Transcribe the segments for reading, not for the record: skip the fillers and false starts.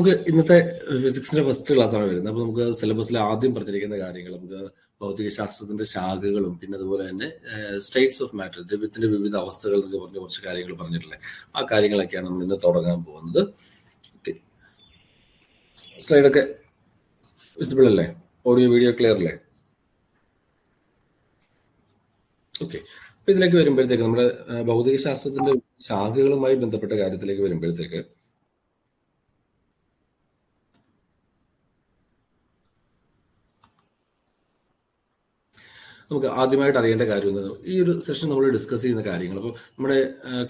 നമുക്ക് ഇന്നത്തെ ഫിസിക്സിന്റെ first class ആണ് വരുന്നത്. അപ്പൊ നമുക്ക് സിലബസിൽ ആദ്യം പറഞ്ഞിരിക്കുന്ന കാര്യങ്ങൾ നമുക്ക് ഭൗതിക ശാസ്ത്രത്തിന്റെ ശാഖകളും പിന്നെ അതുപോലെ തന്നെ സ്റ്റേറ്റ്സ് ഓഫ് മാറ്റർ, ദ്രവ്യത്തിന്റെ വിവിധ അവസ്ഥകൾ എന്നൊക്കെ പറഞ്ഞ കുറച്ച് കാര്യങ്ങൾ പറഞ്ഞിട്ടില്ലേ, ആ കാര്യങ്ങളൊക്കെയാണ് നമ്മൾ ഇന്ന് തുടങ്ങാൻ പോകുന്നത്. ഓക്കെ, സ്ലൈഡൊക്കെ വിസിബിൾ അല്ലേ? ഓഡിയോ വീഡിയോ ക്ലിയർ അല്ലേ? ഓക്കെ, അപ്പൊ ഇതിലേക്ക് വരുമ്പോഴത്തേക്ക് നമ്മുടെ ഭൗതിക ശാസ്ത്രത്തിന്റെ ശാഖകളുമായി ബന്ധപ്പെട്ട കാര്യത്തിലേക്ക് വരുമ്പോഴത്തേക്ക് നമുക്ക് ആദ്യമായിട്ട് അറിയേണ്ട കാര്യം എന്നത് ഈ ഒരു സെഷൻ നമ്മൾ ഡിസ്കസ് ചെയ്യുന്ന കാര്യങ്ങൾ, അപ്പോൾ നമ്മുടെ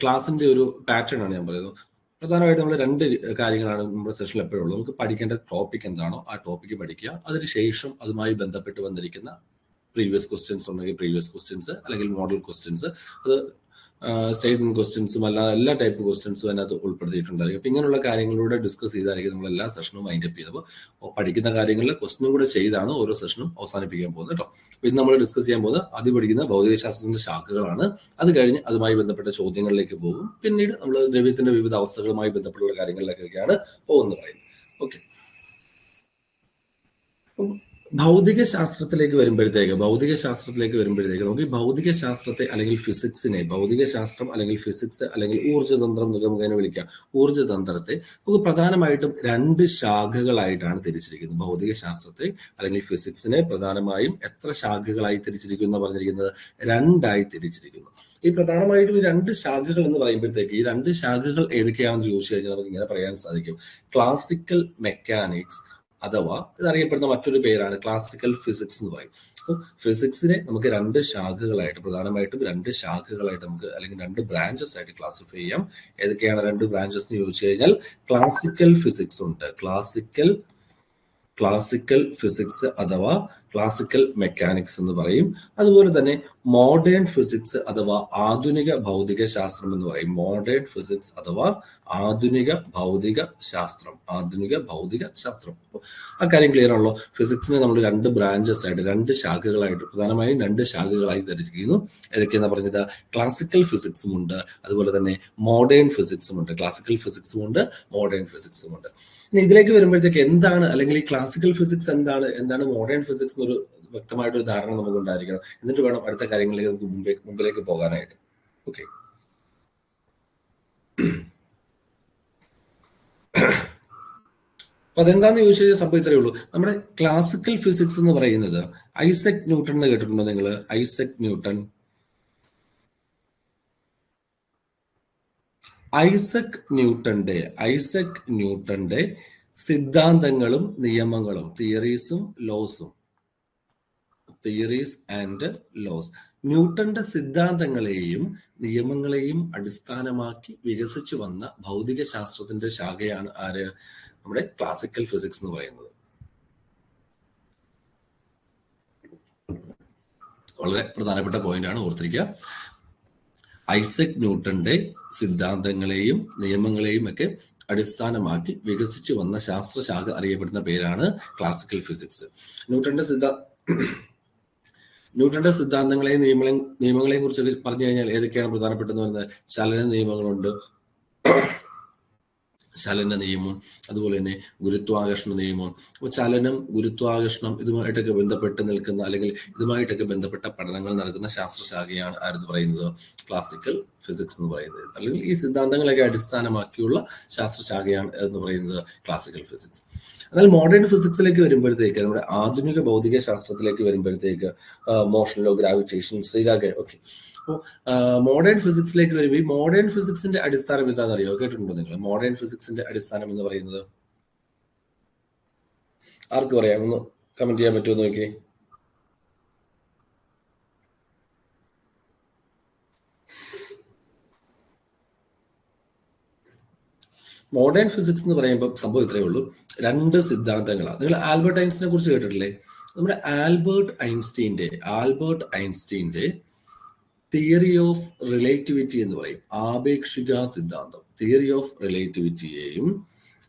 ക്ലാസിന്റെ ഒരു പാറ്റേൺ ആണ് ഞാൻ പറയുന്നത്. പ്രധാനമായിട്ട് നമ്മൾ രണ്ട് കാര്യങ്ങളാണ് നമ്മുടെ സെഷനിൽ എപ്പോഴും ഉള്ളത്. നമുക്ക് പഠിക്കേണ്ട ടോപ്പിക് എന്താണോ ആ ടോപ്പിക്ക് പഠിക്കുക, അതിനുശേഷം അതുമായി ബന്ധപ്പെട്ട് വന്നിരിക്കുന്ന പ്രീവിയസ് ക്വസ്റ്റ്യൻസ് ഉണ്ടെങ്കിൽ പ്രീവിയസ് ക്വസ്റ്റ്യൻസ്, അല്ലെങ്കിൽ മോഡൽ ക്വസ്റ്റ്യൻസ്, അത് സ്റ്റേറ്റ്മെന്റ് ക്വസ്റ്റ്യൻസും അല്ലാതെ എല്ലാ ടൈപ്പ് ക്വസ്റ്റ്യൻസും അതിനകത്ത് ഉൾപ്പെടുത്തിയിട്ടുണ്ടായിരിക്കും. അപ്പൊ ഇങ്ങനെയുള്ള കാര്യങ്ങളിലൂടെ ഡിസ്കസ് ചെയ്തായിരിക്കും നമ്മൾ എല്ലാ സെഷനും മൈൻഡ് അപ്പ് ചെയ്തപ്പോൾ പഠിക്കുന്ന കാര്യങ്ങളിൽ ക്വസ്റ്റ്യനും കൂടെ ചെയ്താണ് ഓരോ സെഷനും അവസാനിപ്പിക്കാൻ പോകുന്നത് കേട്ടോ. അപ്പൊ ഇന്ന് നമ്മൾ ഡിസ്കസ് ചെയ്യാൻ പോകുന്നത് ആദ്യം പഠിക്കുന്ന ഭൗതികശാസ്ത്രത്തിന്റെ ശാഖകളാണ്. അത് കഴിഞ്ഞ് അതുമായി ബന്ധപ്പെട്ട ചോദ്യങ്ങളിലേക്ക് പോകും. പിന്നീട് നമ്മൾ ദ്രവ്യത്തിന്റെ വിവിധ അവസ്ഥകളുമായി ബന്ധപ്പെട്ടുള്ള കാര്യങ്ങളിലേക്കൊക്കെയാണ് പോകുന്നത് പറയുന്നത്. ഓക്കെ, ഭൗതിക ശാസ്ത്രത്തിലേക്ക് വരുമ്പോഴത്തേക്ക് നമുക്ക് ഈ ഭൗതിക ശാസ്ത്രത്തെ അല്ലെങ്കിൽ ഫിസിക്സിനെ, ഭൗതിക ശാസ്ത്രം അല്ലെങ്കിൽ ഫിസിക്സ് അല്ലെങ്കിൽ ഊർജ്ജതന്ത്രം എന്നൊക്കെ നമുക്ക് അതിനെ വിളിക്കാം. ഊർജ്ജതന്ത്രത്തെ നമുക്ക് പ്രധാനമായിട്ടും രണ്ട് ശാഖകളായിട്ടാണ് തിരിച്ചിരിക്കുന്നത്. ഭൗതിക ശാസ്ത്രത്തെ അല്ലെങ്കിൽ ഫിസിക്സിനെ പ്രധാനമായും എത്ര ശാഖകളായി തിരിച്ചിരിക്കുന്നു എന്ന് പറഞ്ഞിരിക്കുന്നത്? രണ്ടായി തിരിച്ചിരിക്കുന്നു. ഈ പ്രധാനമായിട്ടും ഈ രണ്ട് ശാഖകൾ എന്ന് പറയുമ്പോഴത്തേക്ക് ഈ രണ്ട് ശാഖകൾ ഏതൊക്കെയാണെന്ന് ചോദിച്ചു കഴിഞ്ഞാൽ നമുക്ക് ഇങ്ങനെ പറയാൻ സാധിക്കും. ക്ലാസിക്കൽ മെക്കാനിക്സ് അഥവാ ഇതറിയപ്പെടുന്ന മറ്റൊരു പേരാണ് ക്ലാസിക്കൽ ഫിസിക്സ് എന്ന് പറയും. അപ്പോൾ ഫിസിക്സിനെ നമുക്ക് രണ്ട് ശാഖകളായിട്ട്, പ്രധാനമായിട്ടും രണ്ട് ശാഖകളായിട്ട് നമുക്ക് അല്ലെങ്കിൽ രണ്ട് ബ്രാഞ്ചസ് ആയിട്ട് ക്ലാസിഫൈ ചെയ്യാം. ഏതൊക്കെയാണ് രണ്ട് ബ്രാഞ്ചസ് എന്ന് ചോദിച്ചു കഴിഞ്ഞാൽ ക്ലാസിക്കൽ ഫിസിക്സ് ഉണ്ട്, ക്ലാസിക്കൽ ഫിസിക്സ് അഥവാ ക്ലാസിക്കൽ മെക്കാനിക്സ് എന്ന് പറയും. അതുപോലെ തന്നെ മോഡേൺ ഫിസിക്സ് അഥവാ ആധുനിക ഭൗതിക ശാസ്ത്രം എന്ന് പറയും. മോഡേൺ ഫിസിക്സ് അഥവാ ആധുനിക ഭൗതിക ശാസ്ത്രം. അപ്പോൾ ആ കാര്യം ക്ലിയർ ആണല്ലോ. ഫിസിക്സിനെ നമ്മൾ രണ്ട് ബ്രാഞ്ചസ് ആയിട്ട്, രണ്ട് ശാഖകളായിട്ട്, പ്രധാനമായും രണ്ട് ശാഖകളായി തിരിച്ചിരിക്കുന്നു. ഏതൊക്കെയാണെന്ന് പറഞ്ഞത്? ക്ലാസിക്കൽ ഫിസിക്സും ഉണ്ട്, അതുപോലെ തന്നെ മോഡേൺ ഫിസിക്സും ഉണ്ട്. ക്ലാസിക്കൽ ഫിസിക്സും ഉണ്ട്, മോഡേൺ ഫിസിക്സും ഉണ്ട്. ഇനി ഇതിലേക്ക് വരുമ്പോഴത്തേക്ക് എന്താണ്, അല്ലെങ്കിൽ ഈ ക്ലാസിക്കൽ ഫിസിക്സ് എന്താണ് മോഡേൺ ഫിസിക്സ് എന്നൊരു വ്യക്തമായിട്ടൊരു ധാരണ നമുക്ക് ഉണ്ടായിരിക്കണം. എന്നിട്ട് വേണം അടുത്ത കാര്യങ്ങളിലേക്ക് നമുക്ക് മുമ്പിലേക്ക് പോകാനായിട്ട്. ഓക്കെ, അപ്പൊ അതെന്താന്ന് ചോദിച്ചു കഴിഞ്ഞാൽ സംഭവം ഇത്രയേ ഉള്ളൂ. നമ്മുടെ ക്ലാസിക്കൽ ഫിസിക്സ് എന്ന് പറയുന്നത് ഐസക് ന്യൂട്ടൺ എന്ന് കേട്ടിട്ടുണ്ടോ നിങ്ങൾ? ഐസക് ന്യൂട്ടന്റെ സിദ്ധാന്തങ്ങളും നിയമങ്ങളും, തിയറീസ് ആൻഡ് ലോസ്, ന്യൂട്ടന്റെ സിദ്ധാന്തങ്ങളെയും നിയമങ്ങളെയും അടിസ്ഥാനമാക്കി വികസിച്ചു വന്ന ഭൗതിക ശാസ്ത്രത്തിന്റെ ശാഖയാണ് ആര്? നമ്മുടെ ക്ലാസിക്കൽ ഫിസിക്സ് എന്ന് പറയുന്നത്. വളരെ പ്രധാനപ്പെട്ട പോയിന്റ് ആണ്, ഓർത്തിരിക്കുക. ഐസക് ന്യൂട്ടന്റെ സിദ്ധാന്തങ്ങളെയും നിയമങ്ങളെയും ഒക്കെ അടിസ്ഥാനമാക്കി വികസിച്ചു വന്ന ശാസ്ത്രശാഖ അറിയപ്പെടുന്ന പേരാണ് ക്ലാസിക്കൽ ഫിസിക്സ്. ന്യൂട്ടന്റെ സിദ്ധാന്തങ്ങളെയും നിയമങ്ങളെയും കുറിച്ചൊക്കെ പറഞ്ഞു കഴിഞ്ഞാൽ ഏതൊക്കെയാണ് പ്രധാനപ്പെട്ടെന്ന് പറയുന്നത്? ചലന നിയമങ്ങളുണ്ട്, ചലന നിയമം, അതുപോലെ തന്നെ ഗുരുത്വാകർഷണ നിയമം. അപ്പോൾ ചലനം, ഗുരുത്വാകർഷണം ഇതുമായിട്ടൊക്കെ ബന്ധപ്പെട്ട് നിൽക്കുന്ന അല്ലെങ്കിൽ ഇതുമായിട്ടൊക്കെ ബന്ധപ്പെട്ട പഠനങ്ങൾ നടക്കുന്ന ശാസ്ത്രശാഖയാണ് ആരെന്ന് പറയുന്നത്? ക്ലാസിക്കൽ ഫിസിക്സ് എന്ന് പറയുന്നത്. അല്ലെങ്കിൽ ഈ സിദ്ധാന്തങ്ങളൊക്കെ അടിസ്ഥാനമാക്കിയുള്ള ശാസ്ത്രശാഖയാണ് എന്ന് പറയുന്നത് ക്ലാസിക്കൽ ഫിസിക്സ്. എന്നാൽ മോഡേൺ ഫിസിക്സിലേക്ക് വരുമ്പോഴത്തേക്ക്, നമ്മുടെ ആധുനിക ഭൗതിക ശാസ്ത്രത്തിലേക്ക് വരുമ്പോഴത്തേക്ക് മോഷൻ ലോ, ഗ്രാവിറ്റേഷൻ, ഇതൊക്കെ ഓക്കെ. അപ്പോൾ മോഡേൺ ഫിസിക്സിലേക്ക് വരുമ്പോൾ ഈ മോഡേൺ ഫിസിക്സിന്റെ അടിസ്ഥാനം എന്താണെന്ന് അറിയോ? കേട്ടിട്ടുണ്ടോ നിങ്ങൾ? മോഡേൺ ഫിസിക്സിന്റെ അടിസ്ഥാനം എന്ന് പറയുന്നത് ആർക്ക് പറയാം? ഒന്ന് കമന്റ് ചെയ്യാൻ പറ്റുമോ നോക്കി. മോഡേൺ ഫിസിക്സ് എന്ന് പറയുമ്പോൾ സംഭവം ഇത്രയേ ഉള്ളൂ. രണ്ട് സിദ്ധാന്തങ്ങളാണ്. നിങ്ങൾ ആൽബർട്ട് ഐൻസ്റ്റീനെ കുറിച്ച് കേട്ടിട്ടില്ലേ? നമ്മുടെ ആൽബർട്ട് ഐൻസ്റ്റീന്റെ തിയറി ഓഫ് റിലേറ്റിവിറ്റി എന്ന് പറയും, ആപേക്ഷിക സിദ്ധാന്തം, തിയറി ഓഫ് റിലേറ്റിവിറ്റിയെയും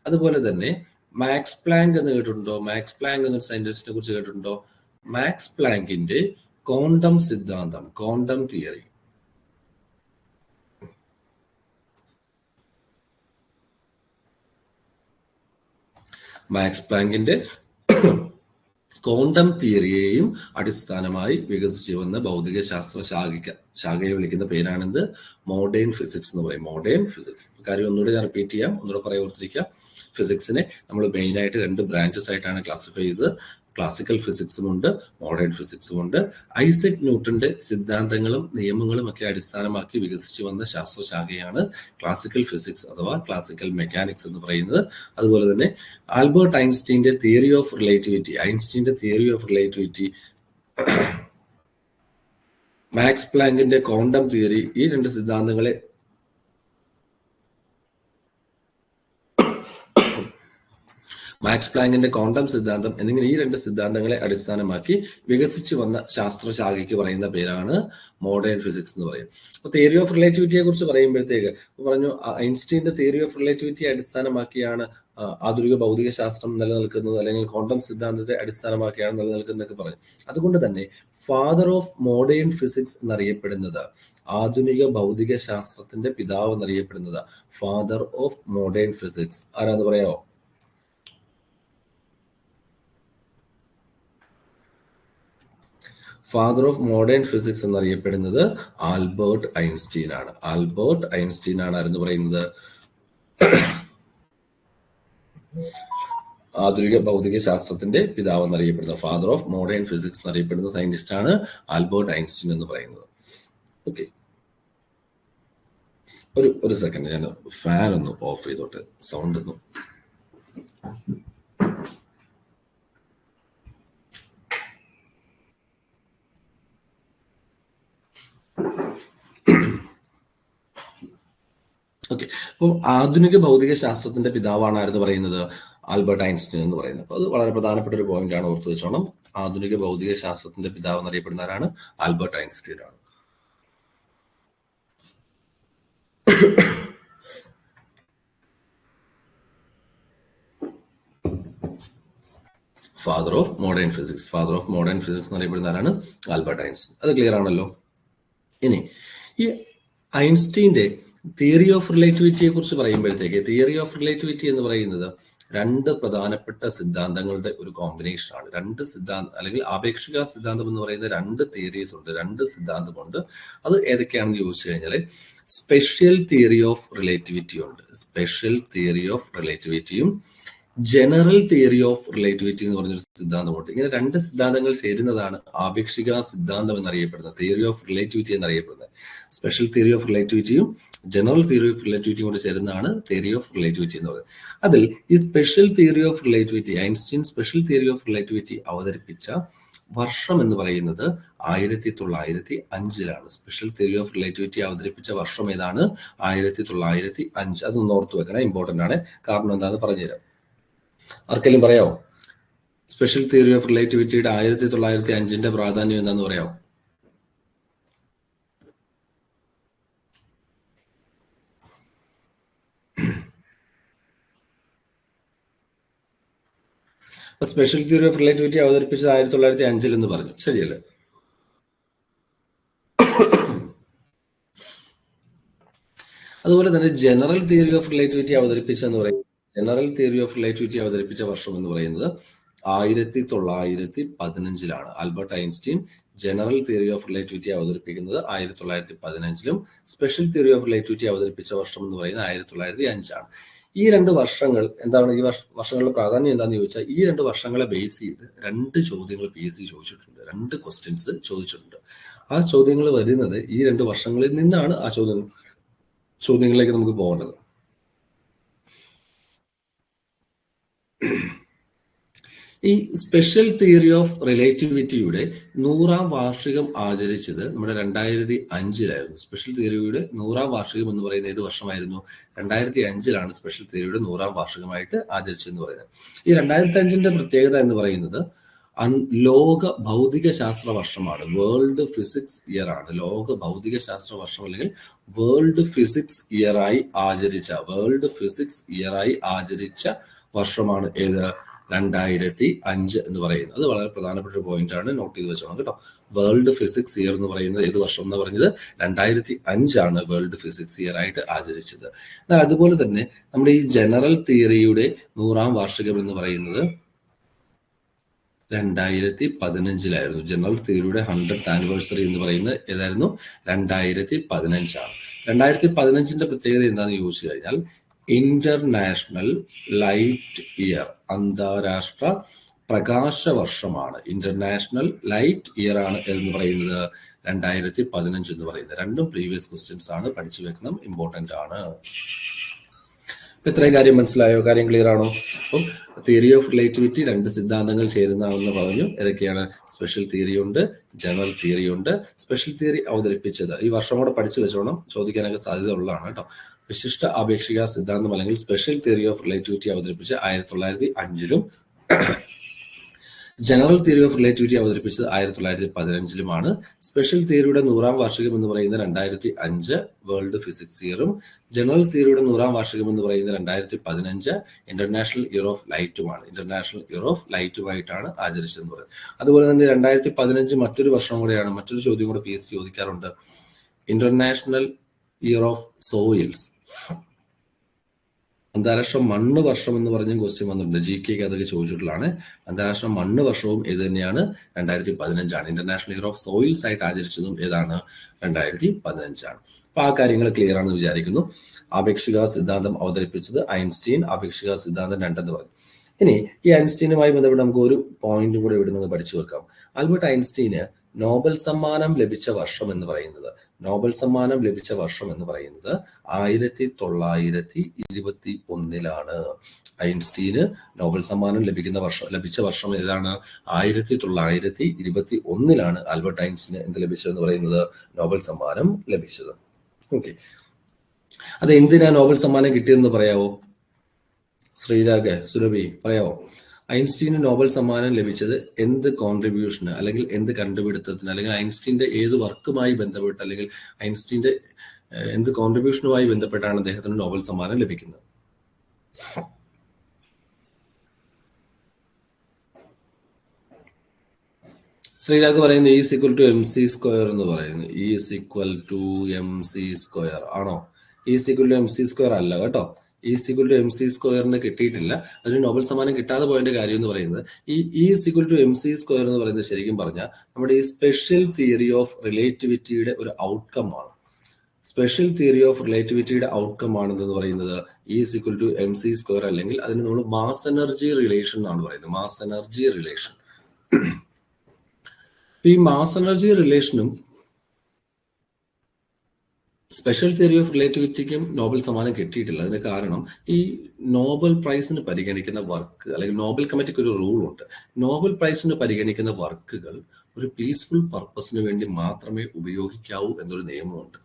അതുപോലെ തന്നെ മാക്സ് പ്ലാങ്ക് എന്ന് കേട്ടിട്ടുണ്ടോ? മാക്സ് പ്ലാങ്ക് എന്നൊരു സയന്റിസ്റ്റിനെ കുറിച്ച് കേട്ടിട്ടുണ്ടോ? മാക്സ് പ്ലാങ്കിന്റെ ക്വാണ്ടം സിദ്ധാന്തം, ക്വാണ്ടം തിയറി. മാക്സ് പ്ലാങ്കിന്റെ ക്വാണ്ടം തിയറിയെയും അടിസ്ഥാനമായി വികസിച്ചു വന്ന ഭൗതിക ശാസ്ത്ര ശാഖയെ വിളിക്കുന്ന പേരാണെന്ത്? മോഡേൺ ഫിസിക്സ് എന്ന് പറയും. Modern physics. കാര്യം ഒന്നുകൂടെ ഞാൻ റിപ്പീറ്റ് ചെയ്യാം, ഒന്നുകൂടെ പറയാൻ ഓർത്തിരിക്കുക. ഫിസിക്സിനെ നമ്മൾ മെയിനായിട്ട് 2 ബ്രാഞ്ചസ് ആയിട്ടാണ് ക്ലാസിഫൈ ചെയ്തത്. ക്ലാസിക്കൽ ഫിസിക്സും ഉണ്ട്, മോഡേൺ ഫിസിക്സും ഉണ്ട്. ഐസക് ന്യൂട്ടന്റെ സിദ്ധാന്തങ്ങളും നിയമങ്ങളും ഒക്കെ അടിസ്ഥാനമാക്കി വികസിച്ചു വന്ന ശാസ്ത്രശാഖയാണ് ക്ലാസിക്കൽ ഫിസിക്സ് അഥവാ ക്ലാസിക്കൽ മെക്കാനിക്സ് എന്ന് പറയുന്നത്. അതുപോലെ തന്നെ ആൽബർട്ട് ഐൻസ്റ്റീന്റെ തിയറി ഓഫ് റിലേറ്റിവിറ്റി, മാക്സ് പ്ലാങ്കിന്റെ ക്വാണ്ടം തിയറി, ഈ 2 സിദ്ധാന്തങ്ങളെ മാക്സ് പ്ലാങ്കിന്റെ ക്വാണ്ടം സിദ്ധാന്തം എന്നിങ്ങനെ ഈ 2 സിദ്ധാന്തങ്ങളെ അടിസ്ഥാനമാക്കി വികസിച്ചു വന്ന ശാസ്ത്രശാഖയ്ക്ക് പറയുന്ന പേരാണ് മോഡേൺ ഫിസിക്സ് എന്ന് പറയും. അപ്പൊ തിയറി ഓഫ് റിലേറ്റിവിറ്റിയെ കുറിച്ച് പറയുമ്പോഴത്തേക്ക് പറഞ്ഞു, ഐൻസ്റ്റീന്റെ തിയറി ഓഫ് റിലേറ്റിവിറ്റിയെ അടിസ്ഥാനമാക്കിയാണ് ആധുനിക ഭൗതിക ശാസ്ത്രം നിലനിൽക്കുന്നത്, അല്ലെങ്കിൽ ക്വാണ്ടം സിദ്ധാന്തത്തെ അടിസ്ഥാനമാക്കിയാണ് നിലനിൽക്കുന്നതൊക്കെ പറഞ്ഞു. അതുകൊണ്ട് തന്നെ ഫാദർ ഓഫ് മോഡേൺ ഫിസിക്സ് എന്നറിയപ്പെടുന്നത്, ആധുനിക ഭൗതിക ശാസ്ത്രത്തിന്റെ പിതാവ് എന്നറിയപ്പെടുന്നത് ഫാദർ ഓഫ് മോഡേൺ ഫിസിക്സ് ആരാന്ന് പറയാമോ? ഫാദർ ഓഫ് മോഡേൺ ഫിസിക്സ് എന്നറിയപ്പെടുന്നത് ആൽബർട്ട് ഐൻസ്റ്റീൻ ആണ്. ആൽബർട്ട് ഐൻസ്റ്റീൻ ആണ് ആരെന്ന് പറയുന്നത്? ആധുനിക ഭൗതിക ശാസ്ത്രത്തിന്റെ പിതാവ് എന്നറിയപ്പെടുന്നത്, ഫാദർ ഓഫ് മോഡേൺ ഫിസിക്സ് എന്നറിയപ്പെടുന്ന സയന്റിസ്റ്റ് ആണ് ആൽബർട്ട് ഐൻസ്റ്റീൻ എന്ന് പറയുന്നത്. ഓക്കെ, ഒരു സെക്കൻഡ്, ഞാൻ ഫാൻ ഒന്ന് ഓഫ് ചെയ്തോട്ടെ, സൗണ്ട് ഒന്നും. ഓക്കെ, അപ്പം ആധുനിക ഭൗതിക ശാസ്ത്രത്തിന്റെ പിതാവാണ് ആരെന്ന് പറയുന്നത്? ആൽബർട്ട് ഐൻസ്റ്റീൻ എന്ന് പറയുന്നത്. അപ്പൊ അത് വളരെ പ്രധാനപ്പെട്ട ഒരു പോയിന്റ് ആണ്, ഓർത്ത് വെച്ചോണം. ആധുനിക ഭൗതിക ശാസ്ത്രത്തിന്റെ പിതാവ് എന്നറിയപ്പെടുന്ന ആരാണ്? ആൽബർട്ട് ഐൻസ്റ്റീൻ ആണ്. ഫാദർ ഓഫ് മോഡേൺ ഫിസിക്സ് എന്നറിയപ്പെടുന്ന ആരാണ്? Albert Einstein. അത് ക്ലിയർ ആണല്ലോ. ഇനി ഈ ഐൻസ്റ്റീന്റെ തിയറി ഓഫ് റിലേറ്റിവിറ്റിയെ കുറിച്ച് പറയുമ്പോഴത്തേക്ക്, തിയറി ഓഫ് റിലേറ്റിവിറ്റി എന്ന് പറയുന്നത് 2 പ്രധാനപ്പെട്ട സിദ്ധാന്തങ്ങളുടെ ഒരു കോമ്പിനേഷൻ ആണ്. 2 സിദ്ധാന്തം, അല്ലെങ്കിൽ ആപേക്ഷിക സിദ്ധാന്തം എന്ന് പറയുന്ന 2 തിയറീസ് ഉണ്ട്, 2 സിദ്ധാന്തമുണ്ട്. അത് ഏതൊക്കെയാണെന്ന് ചോദിച്ചു കഴിഞ്ഞാൽ, സ്പെഷ്യൽ തിയറി ഓഫ് റിലേറ്റിവിറ്റി ഉണ്ട്, സ്പെഷ്യൽ തിയറി ഓഫ് റിലേറ്റിവിറ്റിയും ജനറൽ തിയറി ഓഫ് റിലേറ്റിവിറ്റി എന്ന് പറഞ്ഞൊരു സിദ്ധാന്തമുണ്ട്. ഇങ്ങനെ 2 സിദ്ധാന്തങ്ങൾ ചേരുന്നതാണ് ആപേക്ഷിക സിദ്ധാന്തം എന്നറിയപ്പെടുന്നത്, തിയറി ഓഫ് റിലേറ്റിവിറ്റി എന്നറിയപ്പെടുന്നത്. സ്പെഷ്യൽ തിയറി ഓഫ് റിലേറ്റിവിറ്റിയും ജനറൽ തിയറി ഓഫ് റിലേറ്റിവിറ്റിയും കൂടി ചേരുന്നതാണ് തിയറി ഓഫ് റിലേറ്റിവിറ്റി എന്ന് പറയുന്നത്. അതിൽ ഈ special theory of relativity, Einstein special theory of relativity അവതരിപ്പിച്ച വർഷം എന്ന് പറയുന്നത് 1905. സ്പെഷ്യൽ തിയറി ഓഫ് റിലേറ്റിവിറ്റി അവതരിപ്പിച്ച വർഷം ഏതാണ്? 1905. അതൊന്ന് ഓർത്തു വെക്കണം, ഇമ്പോർട്ടന്റ് ആണ്. കാരണം എന്താണെന്ന് പറഞ്ഞുതരാം. ആർക്കെങ്കിലും പറയാമോ സ്പെഷ്യൽ തിയറി ഓഫ് റിലേറ്റിവിറ്റിയുടെ 1905 പ്രാധാന്യം എന്താന്ന് പറയാമോ? സ്പെഷ്യൽ തിയറി ഓഫ് റിലേറ്റിവിറ്റി അവതരിപ്പിച്ചത് 1905 എന്ന് പറഞ്ഞു, ശരിയല്ലേ? അതുപോലെ തന്നെ ജനറൽ തിയറി ഓഫ് റിലേറ്റിവിറ്റി അവതരിപ്പിച്ചെന്ന് പറയുന്നത്, ജനറൽ തിയറി ഓഫ് റിലേറ്റിവിറ്റി അവതരിപ്പിച്ച വർഷം എന്ന് പറയുന്നത് 1915. Albert Einstein general theory of relativity അവതരിപ്പിക്കുന്നത് 1915, സ്പെഷ്യൽ തിയറി ഓഫ് റിലേറ്റിവിറ്റി അവതരിപ്പിച്ച വർഷം എന്ന് പറയുന്നത് 1905. ഈ 2 വർഷങ്ങൾ എന്താണ്, ഈ വർഷങ്ങളുടെ പ്രാധാന്യം എന്താണെന്ന് ചോദിച്ചാൽ, ഈ 2 വർഷങ്ങളെ ബേസ് ചെയ്ത് 2 ചോദ്യങ്ങൾ PSC ചോദിച്ചിട്ടുണ്ട്, 2 ക്വസ്റ്റ്യൻസ് ചോദിച്ചിട്ടുണ്ട്. ആ ചോദ്യങ്ങൾ വരുന്നത് ഈ 2 വർഷങ്ങളിൽ നിന്നാണ്. ആ ചോദ്യങ്ങളിലേക്ക് നമുക്ക് പോകേണ്ടത്. ഈ സ്പെഷ്യൽ തിയറി ഓഫ് റിലേറ്റിവിറ്റിയുടെ 100ാം വാർഷികം ആചരിച്ചത് നമ്മുടെ 2005 സ്പെഷ്യൽ തിയറിയുടെ 100ാം വാർഷികം എന്ന് പറയുന്നത് ഏത് വർഷമായിരുന്നു? 2005 സ്പെഷ്യൽ തിയറിയുടെ 100ാം വാർഷികമായിട്ട് ആചരിച്ചെന്ന് പറയുന്നത്. ഈ 2005 പ്രത്യേകത എന്ന് പറയുന്നത് ലോക ഭൗതിക ശാസ്ത്ര വർഷമാണ്, വേൾഡ് ഫിസിക്സ് ഇയർ ആണ്. ലോക ഭൗതിക ശാസ്ത്ര വർഷം അല്ലെങ്കിൽ വേൾഡ് ഫിസിക്സ് ഇയറായി ആചരിച്ച വർഷമാണ് ഏത്? 2005 എന്ന് പറയുന്നത്. അത് വളരെ പ്രധാനപ്പെട്ട ഒരു പോയിന്റ് ആണ്, നോട്ട് ചെയ്ത് വെച്ചോണം കേട്ടോ. വേൾഡ് ഫിസിക്സ് ഇയർ എന്ന് പറയുന്നത് ഏത് വർഷം എന്ന് പറഞ്ഞത് 2005 വേൾഡ് ഫിസിക്സ് ഇയർ ആയിട്ട് ആചരിച്ചത്. എന്നാൽ അതുപോലെ തന്നെ നമ്മുടെ ഈ ജനറൽ തിയറിയുടെ 100ാം വാർഷികം എന്ന് പറയുന്നത് 2015 ജനറൽ തിയറിയുടെ 100th ആനിവേഴ്സറി എന്ന് പറയുന്നത് ഏതായിരുന്നു? 2015 2015 പ്രത്യേകത എന്താണെന്ന് ചോദിച്ചു കഴിഞ്ഞാൽ ഇന്റർനാഷണൽ ലൈറ്റ് ഇയർ, അന്താരാഷ്ട്ര പ്രകാശ വർഷമാണ്. ഇന്റർനാഷണൽ ലൈറ്റ് ഇയർ ആണ് എന്ന് പറയുന്നത് 2015 എന്ന് പറയുന്നത്. രണ്ടും പ്രീവിയസ് ക്വസ്റ്റ്യൻസ് ആണ്, പഠിച്ചു വെക്കണം, ഇമ്പോർട്ടന്റ് ആണ്. ഇത്രയും കാര്യം മനസ്സിലായോ? കാര്യം ക്ലിയർ ആണോ? അപ്പം തിയറി ഓഫ് റിലേറ്റിവിറ്റി 2 സിദ്ധാന്തങ്ങൾ ചേരുന്നതാണെന്ന് പറഞ്ഞു. ഏതൊക്കെയാണ്? സ്പെഷ്യൽ തിയറി ഉണ്ട്, ജനറൽ തിയറി ഉണ്ട്. സ്പെഷ്യൽ തിയറി അവതരിപ്പിച്ചത് ഈ വർഷം കൂടെ പഠിച്ചു വെച്ചോണം, ചോദിക്കാനൊക്കെ സാധ്യത ഉള്ളതാണ് കേട്ടോ. വിശിഷ്ട ആപേക്ഷിക സിദ്ധാന്തം അല്ലെങ്കിൽ സ്പെഷ്യൽ തിയറി ഓഫ് റിലേറ്റിവിറ്റി അവതരിപ്പിച്ച് 1905 ജനറൽ തിയറി ഓഫ് റിലേറ്റിവിറ്റി അവതരിപ്പിച്ചത് 1915 സ്പെഷ്യൽ തിയറിയുടെ 100ാം വാർഷികം എന്ന് പറയുന്നത് 2005 വേൾഡ് ഫിസിക്സ് ഇയറും ജനറൽ തിയറിയുടെ 100ാം വാർഷികം എന്ന് പറയുന്നത് 2015 ഇന്റർനാഷണൽ ഇയർ ഓഫ് ലൈറ്റുമാണ്. ഇന്റർനാഷണൽ ഇയർ ഓഫ് ലൈറ്റുമായിട്ടാണ് ആചരിച്ചതെന്ന് പറയുന്നത്. അതുപോലെ തന്നെ 2015 മറ്റൊരു വർഷം കൂടെയാണ്. മറ്റൊരു ചോദ്യം കൂടെ PSC ചോദിക്കാറുണ്ട്. ഇന്റർനാഷണൽ ഇയർ ഓഫ് സോയിൽസ്, അന്താരാഷ്ട്ര മണ്ണ് വർഷം എന്ന് പറഞ്ഞ ക്വസ്റ്റ്യൻ വന്നിട്ടുണ്ട്. GK അതൊക്കെ ചോദിച്ചിട്ടുള്ളതാണ്. അന്താരാഷ്ട്ര മണ്ണ് വർഷവും ഏത് തന്നെയാണ്? 2015 ഇന്റർനാഷണൽ ഇയർ ഓഫ് സോയിൽസ് ആയിട്ട് ആചരിച്ചതും ഏതാണ്? 2015 അപ്പൊ ആ കാര്യങ്ങൾ ക്ലിയർ ആണെന്ന് വിചാരിക്കുന്നു. ആപേക്ഷിക സിദ്ധാന്തം അവതരിപ്പിച്ചത് ഐൻസ്റ്റീൻ, ആപേക്ഷിക സിദ്ധാന്തം 2 പറഞ്ഞു. ഇനി ഈ ഐൻസ്റ്റീനുമായി ബന്ധപ്പെട്ട് നമുക്ക് ഒരു പോയിന്റും കൂടെ ഇവിടെ നിന്ന് പഠിച്ചു വെക്കാം. ആൽബർട്ട് ഐൻസ്റ്റീന് നോബൽ സമ്മാനം ലഭിച്ച വർഷം എന്ന് പറയുന്നത് 1921 ഐൻസ്റ്റീന് നോബൽ സമ്മാനം ലഭിച്ച വർഷം ഏതാണ്? 1921 ആൽബർട്ട് ഐൻസ്റ്റീന് എന്ത് ലഭിച്ചതെന്ന് പറയുന്നത്? നോബൽ സമ്മാനം ലഭിച്ചത്. ഓക്കെ, അത് എന്തിനാ നോബൽ സമ്മാനം കിട്ടിയതെന്ന് പറയാവോ? ശ്രീരാഗ്, സുരഭി പറയാവോ? ഐൻസ്റ്റീന് നോബൽ സമ്മാനം ലഭിച്ചത് എന്ത് കോൺട്രിബ്യൂഷന് അല്ലെങ്കിൽ എന്ത് കണ്ടുപിടുത്തത്തിന് അല്ലെങ്കിൽ ഐൻസ്റ്റീന്റെ ഏത് വർക്കുമായി ബന്ധപ്പെട്ട് അല്ലെങ്കിൽ ഐൻസ്റ്റീന്റെ എന്ത് കോൺട്രിബ്യൂഷനുമായി ബന്ധപ്പെട്ടാണ് അദ്ദേഹത്തിന് നോബൽ സമ്മാനം ലഭിക്കുന്നത്? ശ്രീരാഗ് പറയുന്നത് E=mc² എന്ന് പറയുന്നു. E=mc² ആണോ? E=mc² അല്ല കേട്ടോ. E=mc² കിട്ടിയിട്ടില്ല. അതിന് നോബൽ സമ്മാനം കിട്ടാതെ പോയതിന്റെ കാര്യം എന്ന് പറയുന്നത് ഈ E=mc² എന്ന് പറയുന്നത് ശരിക്കും പറഞ്ഞാൽ നമ്മുടെ ഈ സ്പെഷ്യൽ തിയറി ഓഫ് റിലേറ്റിവിറ്റിയുടെ ഒരു ഔട്ട്കം ആണ്. സ്പെഷ്യൽ തിയറി ഓഫ് റിലേറ്റിവിറ്റിയുടെ ഔട്ട്കം ആണെന്ന് പറയുന്നത് E=mc² അല്ലെങ്കിൽ അതിന് നമ്മൾ മാസ് എനർജി റിലേഷൻ എന്നാണ് പറയുന്നത്. Mass energy relation. ഈ മാസ് എനർജി റിലേഷനും സ്പെഷ്യൽ തിയറി ഓഫ് റിലേറ്റിവിറ്റിക്കും നോബൽ സമ്മാനം കിട്ടിയിട്ടില്ല. അതിന് കാരണം ഈ നോബൽ പ്രൈസിന് പരിഗണിക്കുന്ന വർക്ക് അല്ലെങ്കിൽ നോബൽ കമ്മിറ്റിക്ക് ഒരു റൂൾ ഉണ്ട്. നോബൽ പ്രൈസിന് പരിഗണിക്കുന്ന വർക്കുകൾ ഒരു പീസ്ഫുൾ പർപ്പസിന് വേണ്ടി മാത്രമേ ഉപയോഗിക്കാവൂ എന്നൊരു നിയമമുണ്ട്.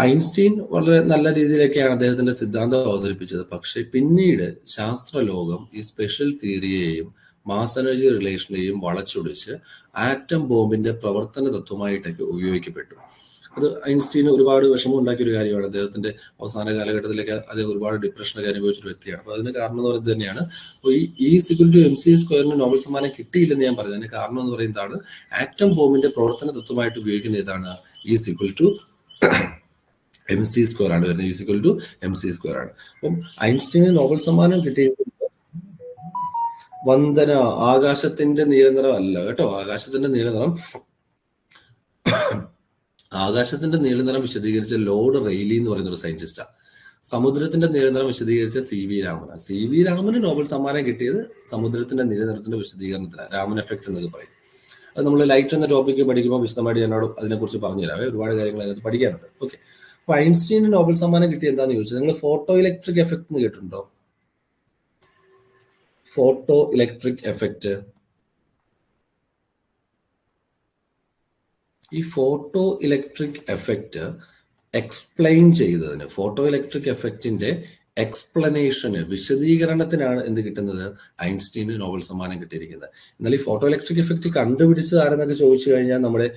ഐൻസ്റ്റീൻ വളരെ നല്ല രീതിയിലൊക്കെയാണ് അദ്ദേഹത്തിന്റെ സിദ്ധാന്തം അവതരിപ്പിച്ചത്. പക്ഷെ പിന്നീട് ശാസ്ത്രലോകം ഈ സ്പെഷ്യൽ തിയറിയെയും മാസ് എനർജി റിലേഷനെയും വളച്ചൊടിച്ച് ആറ്റം ബോംബിന്റെ പ്രവർത്തന തത്വമായിട്ടൊക്കെ ഉപയോഗിക്കപ്പെട്ടു. അത് ഐൻസ്റ്റീന് ഒരുപാട് വിഷമം ഉണ്ടാക്കിയ ഒരു കാര്യമാണ്. അദ്ദേഹത്തിന്റെ അവസാന കാലഘട്ടത്തിലൊക്കെ അദ്ദേഹം ഒരുപാട് ഡിപ്രഷനൊക്കെ അനുഭവിച്ചൊരു വ്യക്തിയാണ്. അപ്പൊ അതിന് കാരണം എന്ന് പറയുന്നത് തന്നെയാണ്. അപ്പോൾ ഈ E=mc² നോബൽ സമ്മാനം കിട്ടിയില്ലെന്ന് ഞാൻ പറഞ്ഞത്. അതിന് കാരണം എന്ന് പറയുന്നതാണ് ആറ്റം ബോംബിന്റെ പ്രവർത്തന തത്വമായിട്ട് ഉപയോഗിക്കുന്ന ഏതാണ്? E=mc² ആണ് വരുന്നത്. E=mc² ആണ്. അപ്പം ഐൻസ്റ്റീന് നോബൽ സമ്മാനം കിട്ടിയത് വന്ദന ആകാശത്തിന്റെ നീലനിറം അല്ല കേട്ടോ. ആകാശത്തിന്റെ നീലനിറം വിശദീകരിച്ച ലോർഡ് റെയ്ലി എന്ന് പറയുന്ന ഒരു സയന്റിസ്റ്റാണ്. സമുദ്രത്തിന്റെ നീലനിറം വിശദീകരിച്ച CV രാമനാണ്. CV രാമന് നോബൽ സമ്മാനം കിട്ടിയത് സമുദ്രത്തിന്റെ നീലനിറത്തിന്റെ വിശദീകരണത്തിലാണ്. രാമൻ എഫക്ട് എന്നൊക്കെ പറയും. അത് നമ്മൾ ലൈറ്റ് എന്ന ടോപ്പിക്ക് പഠിക്കുമ്പോൾ വിശദമായിട്ട് എന്നോട് അതിനെക്കുറിച്ച് പറഞ്ഞുതരാം. ഒരുപാട് കാര്യങ്ങൾ അതിനകത്ത് പഠിക്കാനുണ്ട്. ഓക്കെ, അപ്പൊ ഐൻസ്റ്റീന് നോബൽ സമ്മാനം കിട്ടിയ എന്താന്ന് ചോദിച്ചത്, നിങ്ങൾ ഫോട്ടോ ഇലക്ട്രിക് എഫക്ട് എന്ന് കേട്ടിട്ടുണ്ടോ? Photo electric effect. ഈ ഫോട്ടോ ഇലക്ട്രിക് എഫക്റ്റ് എക്സ്പ്ലെയിൻ ചെയ്തതിന്, ഫോട്ടോ ഇലക്ട്രിക് എഫക്റ്റിന്റെ എക്സ്പ്ലനേഷന്, വിശദീകരണത്തിനാണ് എന്ത് കിട്ടുന്നത്? ഐൻസ്റ്റീന് നോബൽ സമ്മാനം കിട്ടിയിരിക്കുന്നത്. എന്നാൽ ഈ ഫോട്ടോ ഇലക്ട്രിക് എഫക്റ്റ് കണ്ടുപിടിച്ചത് ആരെന്നൊക്കെ ചോദിച്ചു കഴിഞ്ഞാൽ നമ്മുടെ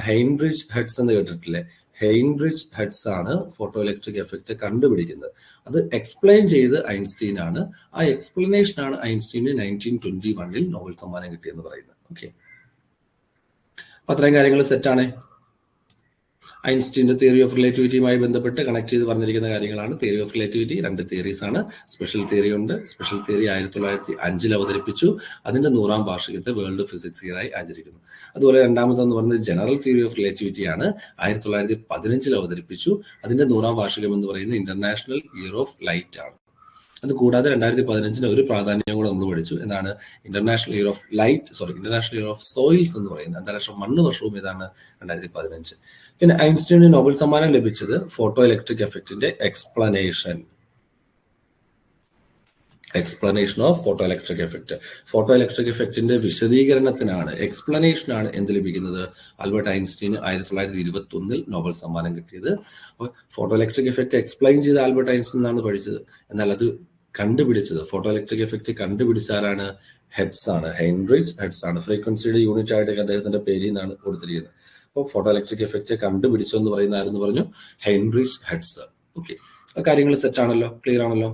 ഹെൻറിച്ച് ഹെർട്സ് എന്ന് കേട്ടിട്ടില്ലേ? ഹെയ്ൻറിച്ച് ഹെഡ്സ് ആണ് ഫോട്ടോ ഇലക്ട്രിക് എഫക്റ്റ് കണ്ടുപിടിക്കുന്നത്. അത് എക്സ്പ്ലെയിൻ ചെയ്ത് ഐൻസ്റ്റീൻ ആണ്. ആ എക്സ്പ്ലനേഷൻ ആണ് ഐൻസ്റ്റീന് 1921 നോബൽ സമ്മാനം കിട്ടിയെന്ന് പറയുന്നത്. ഓക്കെ, അപ്പൊ അത്രയും കാര്യങ്ങൾ സെറ്റാണ്. ഐൻസ്റ്റീന്റെ തിയറി ഓഫ് റിലേറ്റിവിറ്റിയുമായി ബന്ധപ്പെട്ട് കണക്ട് ചെയ്ത് പറഞ്ഞിരിക്കുന്ന കാര്യങ്ങളാണ്. തിയറി ഓഫ് റിലേറ്റിവിറ്റി 2 തിയറീസ് ആണ്. സ്പെഷ്യൽ തിയറി ഉണ്ട്. സ്പെഷ്യൽ തിയറി 1905 അവതരിപ്പിച്ചു. അതിന്റെ 100ാം വാർഷികത്തെ വേൾഡ് ഫിസിക്സ് ഇയർ ആയി ആചരിക്കുന്നു. അതുപോലെ രണ്ടാമതെന്ന് പറയുന്നത് ജനറൽ തിയറി ഓഫ് റിലേറ്റിവിറ്റി ആണ്. 1915 അവതരിപ്പിച്ചു. അതിന്റെ 100ാം വാർഷികം എന്ന് പറയുന്നത് ഇന്റർനാഷണൽ ഇയർ ഓഫ് ലൈറ്റ് ആണ്. അത് കൂടാതെ 2015 ഒരു പ്രാധാന്യം കൂടെ നമ്മൾ പഠിച്ചു. എന്താണ്? International year of light, international year of soils എന്ന് പറയുന്നത് അന്താരാഷ്ട്ര മണ്ണ് വർഷവും ഏതാണ്? 2015. പിന്നെ ഐൻസ്റ്റീന് നോബൽ സമ്മാനം ലഭിച്ചത് ഫോട്ടോ ഇലക്ട്രിക് എഫക്റ്റിന്റെ explanation of photo electric effect. Photo electric എഫക്റ്റിന്റെ വിശദീകരണത്തിനാണ്, എക്സ്പ്ലനേഷനാണ് എന്ത് ലഭിക്കുന്നത്? ആൽബർട്ട് ഐൻസ്റ്റീന് 1921 നോബൽ സമ്മാനം കിട്ടിയത്. ഫോട്ടോ ഇലക്ട്രിക് എഫക്റ്റ് എക്സ്പ്ലെയിൻ ചെയ്ത് ആൽബർട്ട് ഐൻസ്റ്റീൻ എന്നാണ് പഠിച്ചത്. എന്നാൽ അത് കണ്ടുപിടിച്ചത്, ഫോട്ടോ ഇലക്ട്രിക് എഫക്റ്റ് കണ്ടുപിടിച്ച ആരാണ്? ഹെഡ്സ് ആണ്, ഹെയ്ൻറിച്ച് ഹെഡ്സ് ആണ്. ഫ്രീക്വൻസിയുടെ യൂണിറ്റ് ആയിട്ട് അദ്ദേഹത്തിന്റെ പേരിൽ നിന്നാണ് കൊടുത്തിരിക്കുന്നത്. അപ്പോൾ ഫോട്ടോ ഇലക്ട്രിക് എഫക്റ്റ് കണ്ടുപിടിച്ചു എന്ന് പറയുന്ന ആരെന്ന് പറഞ്ഞു? ഹെയ്ൻറിച്ച് ഹെഡ്സ്. ഓക്കെ, ആ കാര്യങ്ങൾ സെറ്റ് ആണല്ലോ, ക്ലിയർ ആണല്ലോ.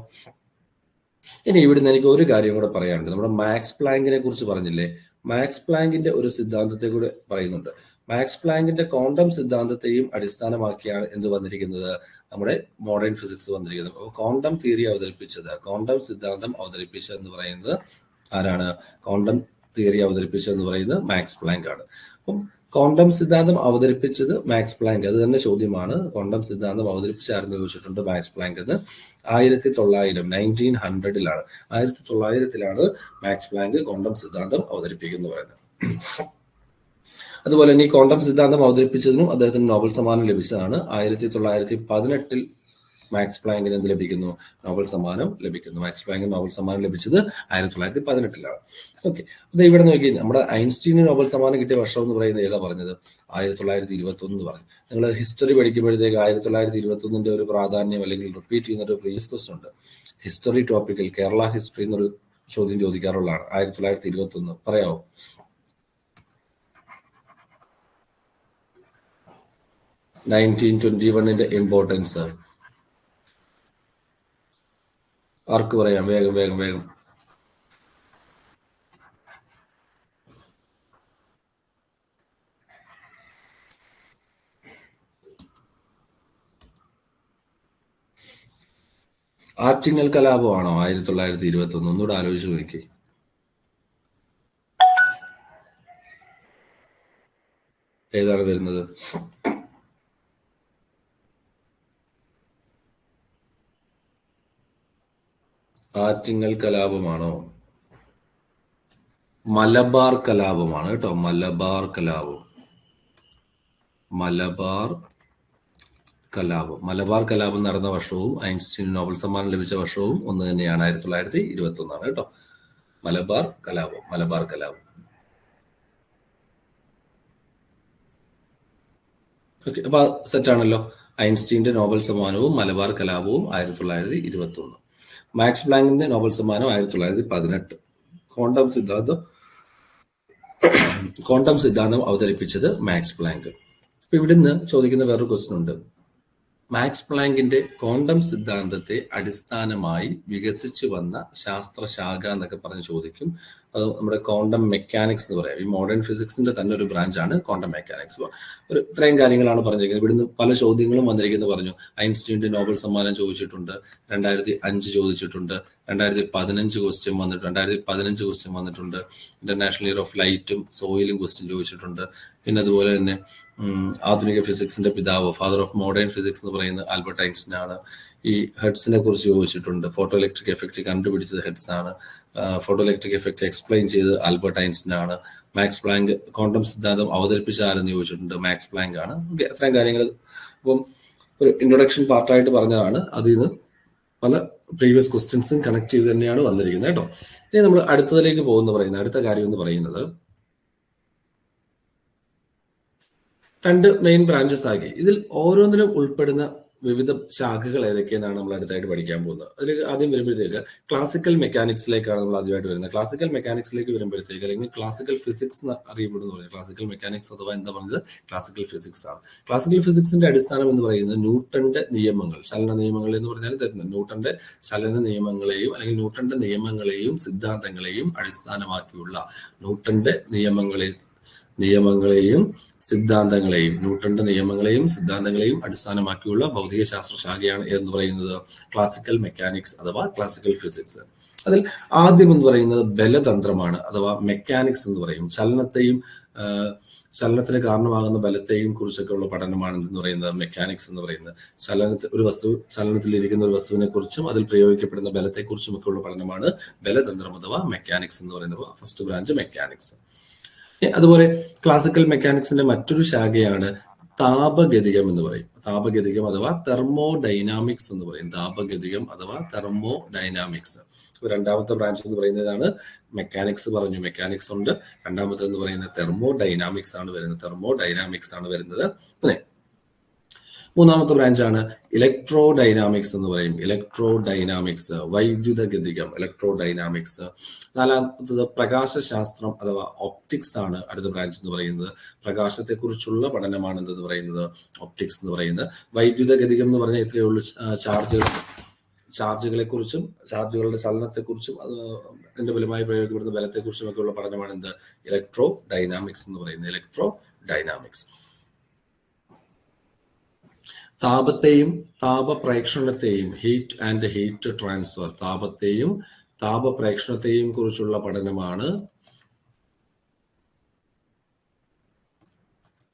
ഇനി ഇവിടുന്ന് എനിക്ക് ഒരു കാര്യം കൂടെ പറയാനുണ്ട്. നമ്മുടെ മാക്സ് പ്ലാങ്കിനെ കുറിച്ച് പറഞ്ഞില്ലേ? മാക്സ് പ്ലാങ്കിന്റെ ഒരു സിദ്ധാന്തത്തെ കൂടെ പറയുന്നുണ്ട്. മാക്സ് പ്ലാങ്കിന്റെ ക്വാണ്ടം സിദ്ധാന്തത്തെയും അടിസ്ഥാനമാക്കിയാണ് എന്ത് വന്നിരിക്കുന്നത്? നമ്മുടെ മോഡേൺ ഫിസിക്സ് വന്നിരിക്കുന്നത്. അപ്പോൾ ക്വാണ്ടം തിയറി അവതരിപ്പിച്ചത്, ക്വാണ്ടം സിദ്ധാന്തം അവതരിപ്പിച്ചത് എന്ന് പറയുന്നത് ആരാണ്? ക്വാണ്ടം തിയറി അവതരിപ്പിച്ചതെന്ന് പറയുന്നത് മാക്സ് പ്ലാങ്ക് ആണ്. അപ്പം ക്വാണ്ടം സിദ്ധാന്തം അവതരിപ്പിച്ചത് മാക്സ് പ്ലാങ്ക്. അത് തന്നെ ചോദ്യമാണ്. ക്വാണ്ടം സിദ്ധാന്തം അവതരിപ്പിച്ചായിരുന്നു ചോദിച്ചിട്ടുണ്ട് മാക്സ് പ്ലാങ്ക് എന്ന്. 1900 1900-ലാണ് മാക്സ് പ്ലാങ്ക് ക്വാണ്ടം സിദ്ധാന്തം അവതരിപ്പിക്കുന്നു പറയുന്നത്. അതുപോലെ തന്നെ ഈ ക്വാണ്ടം സിദ്ധാന്തം അവതരിപ്പിച്ചതിനും അദ്ദേഹത്തിന് നോബൽ സമ്മാനം ലഭിച്ചതാണ്. 1918 മാക്സ് പ്ലാങ്കിന് എന്ത് ലഭിക്കുന്നു? നോബൽ സമ്മാനം ലഭിക്കുന്നു. മാക്സ് പ്ലാങ്കിന് നോബൽ സമ്മാനം ലഭിച്ചത് 1918. ഓക്കെ, അത് ഇവിടെ നോക്കി, നമ്മുടെ ഐൻസ്റ്റീന് നോബൽ സമ്മാനം കിട്ടിയ വർഷം എന്ന് പറയുന്നത് ഏതാ പറഞ്ഞത്? 1921 പറഞ്ഞു. നിങ്ങൾ ഹിസ്റ്ററി പഠിക്കുമ്പോഴത്തേക്ക് 1921 ഒരു പ്രാധാന്യം അല്ലെങ്കിൽ റിപ്പീറ്റ് ചെയ്യുന്ന ഒരു പ്രീവിയസ് ക്വസ്റ്റൻ ഉണ്ട്. ഹിസ്റ്ററി ടോപ്പിക്കിൽ കേരള ഹിസ്റ്ററി എന്നൊരു ചോദ്യം ചോദിക്കാറുള്ളതാണ്. 1921 പറയാമോ? ഇമ്പോർട്ടൻസ് ആർക്ക് പറയാം? വേഗം വേഗം വേഗം. ആറ്റിങ്ങൽ കലാപമാണോ 1921? ഒന്നുകൂടെ ആലോചിച്ച് നോക്കി. ഏതാണ് വരുന്നത്? ആറ്റിങ്ങൽ കലാപമാണോ? മലബാർ കലാപമാണ് കേട്ടോ. മലബാർ കലാപം. മലബാർ കലാപം നടന്ന വർഷവും ഐൻസ്റ്റീൻ നോബൽ സമ്മാനം ലഭിച്ച വർഷവും ഒന്ന് തന്നെയാണ്. 1921 കേട്ടോ. മലബാർ കലാപം. ഓക്കെ, അപ്പൊ സെറ്റാണല്ലോ. ഐൻസ്റ്റീന്റെ നോബൽ സമ്മാനവും മലബാർ കലാപവും 1921. മാക്സ് പ്ലാങ്കിന്റെ നോബൽ സമ്മാനം 1918. ക്വാണ്ടം സിദ്ധാന്തം അവതരിപ്പിച്ചത് മാക്സ് പ്ലാങ്ക്. അപ്പൊ ഇവിടുന്ന് ചോദിക്കുന്ന വേറൊരു ക്വസ്റ്റ്യൻ ഉണ്ട്. മാക്സ് പ്ലാങ്കിന്റെ ക്വാണ്ടം സിദ്ധാന്തത്തെ അടിസ്ഥാനമായി വികസിച്ചു വന്ന ശാസ്ത്രശാഖ എന്നൊക്കെ പറഞ്ഞ് ചോദിക്കും. അത് നമ്മുടെ ക്വാണ്ടം മെക്കാനിക്സ് എന്ന് പറയാം. ഈ മോഡേൺ ഫിസിക്സിന്റെ തന്നെ ഒരു ബ്രാഞ്ചാണ് ക്വാണ്ടം മെക്കാനിക്സ്. ഒരു ഇത്രയും കാര്യങ്ങളാണ് പറഞ്ഞിരിക്കുന്നത്. ഇവിടുന്ന് പല ചോദ്യങ്ങളും വന്നിരിക്കുന്നത് പറഞ്ഞു. ഐൻസ്റ്റീന്റെ നോബൽ സമ്മാനം ചോദിച്ചിട്ടുണ്ട്, 2005 ചോദിച്ചിട്ടുണ്ട്, 2015 ക്വസ്റ്റ്യൻ വന്നിട്ടുണ്ട്, ഇന്റർനാഷണൽ ഇയർ ഓഫ് ലൈറ്റും സോയിലും ക്വസ്റ്റ്യൻ ചോദിച്ചിട്ടുണ്ട്. പിന്നെ അതുപോലെ തന്നെ ആധുനിക ഫിസിക്സിന്റെ പിതാവ്, ഫാദർ ഓഫ് മോഡേൺ ഫിസിക്സ് എന്ന് പറയുന്നത് ആൽബർട്ട് ഐൻസ്റ്റീൻ ആണ്. ഈ ഹെഡ്സിനെ കുറിച്ച് ചോദിച്ചിട്ടുണ്ട്. ഫോട്ടോ ഇലക്ട്രിക് എഫക്റ്റ് കണ്ടുപിടിച്ചത് ഹെഡ്സ് ആണ്. ഫോട്ടോ ഇലക്ട്രിക് എഫക്റ്റ് എക്സ്പ്ലെയിൻ ചെയ്ത് ആൽബർട്ട് ഐൻസ്റ്റീൻ ആണ്. മാക്സ് പ്ലാങ്ക് ക്വാണ്ടം സിദ്ധാന്തം അവതരിപ്പിച്ച ആരെന്ന് ചോദിച്ചിട്ടുണ്ട്, മാക്സ് പ്ലാങ്ക് ആണ്. അത്രയും കാര്യങ്ങൾ അപ്പം ഒരു ഇൻട്രൊഡക്ഷൻ പാർട്ടായിട്ട് പറഞ്ഞതാണ്. അതിൽ നിന്ന് പല പ്രീവിയസ് ക്വസ്റ്റ്യൻസും കണക്ട് ചെയ്ത് തന്നെയാണ് വന്നിരിക്കുന്നത് കേട്ടോ. ഇനി നമ്മൾ അടുത്തതിലേക്ക് പോകുന്ന അടുത്ത കാര്യം എന്ന് പറയുന്നത് 2 മെയിൻ ബ്രാഞ്ചസ് ആക്കി. ഇതിൽ ഓരോന്നിലും ഉൾപ്പെടുന്ന വിവിധ ശാഖകൾ ഏതൊക്കെയെന്നാണ് നമ്മൾ അടുത്തായിട്ട് പഠിക്കാൻ പോകുന്നത്. അതിൽ ആദ്യം വരുമ്പോഴത്തേക്ക് ക്ലാസിക്കൽ മെക്കാനിക്സിലേക്കാണ് നമ്മൾ ആദ്യമായിട്ട് വരുന്നത്. ക്ലാസിക്കൽ മെക്കാനിക്സിലേക്ക് വരുമ്പോഴത്തേക്ക് അല്ലെങ്കിൽ ക്ലാസിക്കൽ ഫിസിക്സ് എന്ന് അറിയപ്പെടുന്നു പറയുന്നത് ക്ലാസിക്കൽ മെക്കാനിക്സ് അഥവാ എന്താ പറഞ്ഞത് ക്ലാസിക്കൽ ഫിസിക്സ് ആണ്. ക്ലാസിക്കൽ ഫിസിക്സിന്റെ അടിസ്ഥാനം എന്ന് പറയുന്നത് ന്യൂട്ടന്റെ നിയമങ്ങൾ, ചലന നിയമങ്ങൾ എന്ന് പറഞ്ഞാൽ തരുന്നത് ന്യൂട്ടന്റെ ചലന നിയമങ്ങളെയും അല്ലെങ്കിൽ ന്യൂട്ടന്റെ നിയമങ്ങളെയും സിദ്ധാന്തങ്ങളെയും അടിസ്ഥാനമാക്കിയുള്ള ന്യൂട്ടന്റെ നിയമങ്ങളെയും സിദ്ധാന്തങ്ങളെയും അടിസ്ഥാനമാക്കിയുള്ള ഭൗതിക ശാസ്ത്ര ശാഖയാണ് എന്ന് പറയുന്നത് ക്ലാസിക്കൽ മെക്കാനിക്സ് അഥവാ ക്ലാസിക്കൽ ഫിസിക്സ്. അതിൽ ആദ്യം എന്ന് പറയുന്നത് ബലതന്ത്രമാണ് അഥവാ മെക്കാനിക്സ് എന്ന് പറയും. ചലനത്തിന് കാരണമാകുന്ന ബലത്തെയും കുറിച്ചൊക്കെ ഉള്ള പഠനമാണ് എന്ന് പറയുന്നത് മെക്കാനിക്സ് എന്ന് പറയുന്നത്. ചലനത്തിലിരിക്കുന്ന ഒരു വസ്തുവിനെ കുറിച്ചും അതിൽ പ്രയോഗിക്കപ്പെടുന്ന ബലത്തെക്കുറിച്ചും ഒക്കെ ഉള്ള പഠനമാണ് ബലതന്ത്രം അഥവാ മെക്കാനിക്സ് എന്ന് പറയുന്നത്. First branch mechanics. അതുപോലെ ക്ലാസിക്കൽ മെക്കാനിക്സിന്റെ മറ്റൊരു ശാഖയാണ് താപഗതികം എന്ന് പറയും. താപഗതികം അഥവാ തെർമോഡൈനാമിക്സ് എന്ന് പറയും. താപഗതികം അഥവാ തെർമോഡൈനാമിക്സ്. രണ്ടാമത്തെ ബ്രാഞ്ച് എന്ന് പറയുന്നതാണ് മെക്കാനിക്സ് പറഞ്ഞു, മെക്കാനിക്സ് ഉണ്ട്. രണ്ടാമത്തെ എന്ന് പറയുന്നത് തെർമോഡൈനാമിക്സ് ആണ് വരുന്നത്. അല്ലെ, മൂന്നാമത്തെ ബ്രാഞ്ചാണ് ഇലക്ട്രോഡൈനാമിക്സ് എന്ന് പറയും. ഇലക്ട്രോഡൈനാമിക്സ് വൈദ്യുത ഗതികം, ഇലക്ട്രോഡൈനാമിക്സ്. നാലാമത്തത് പ്രകാശശാസ്ത്രം അഥവാ ഒപ്റ്റിക്സ് ആണ് അടുത്ത ബ്രാഞ്ച് എന്ന് പറയുന്നത്. പ്രകാശത്തെ കുറിച്ചുള്ള പഠനമാണ് എന്തെന്ന് പറയുന്നത് ഒപ്റ്റിക്സ് എന്ന് പറയുന്നത്. വൈദ്യുത ഗതികം എന്ന് പറഞ്ഞാൽ ഇത്രയേ ഉള്ളൂ. ചാർജുകളെ കുറിച്ചും ചാർജുകളുടെ ചലനത്തെക്കുറിച്ചും അതിന്റെ ഫലമായി പ്രയോഗിക്കപ്പെടുന്ന ബലത്തെക്കുറിച്ചും ഒക്കെ ഉള്ള പഠനമാണ് എന്ത് ഇലക്ട്രോ ഡൈനാമിക്സ് എന്ന് പറയുന്നത്. Electro dynamics. താപത്തെയും താപപ്രേക്ഷണത്തെയും ഹീറ്റ് ആൻഡ് ഹീറ്റ് ട്രാൻസ്ഫർ, താപത്തെയും താപപ്രേക്ഷണത്തെയും കുറിച്ചുള്ള പഠനമാണ്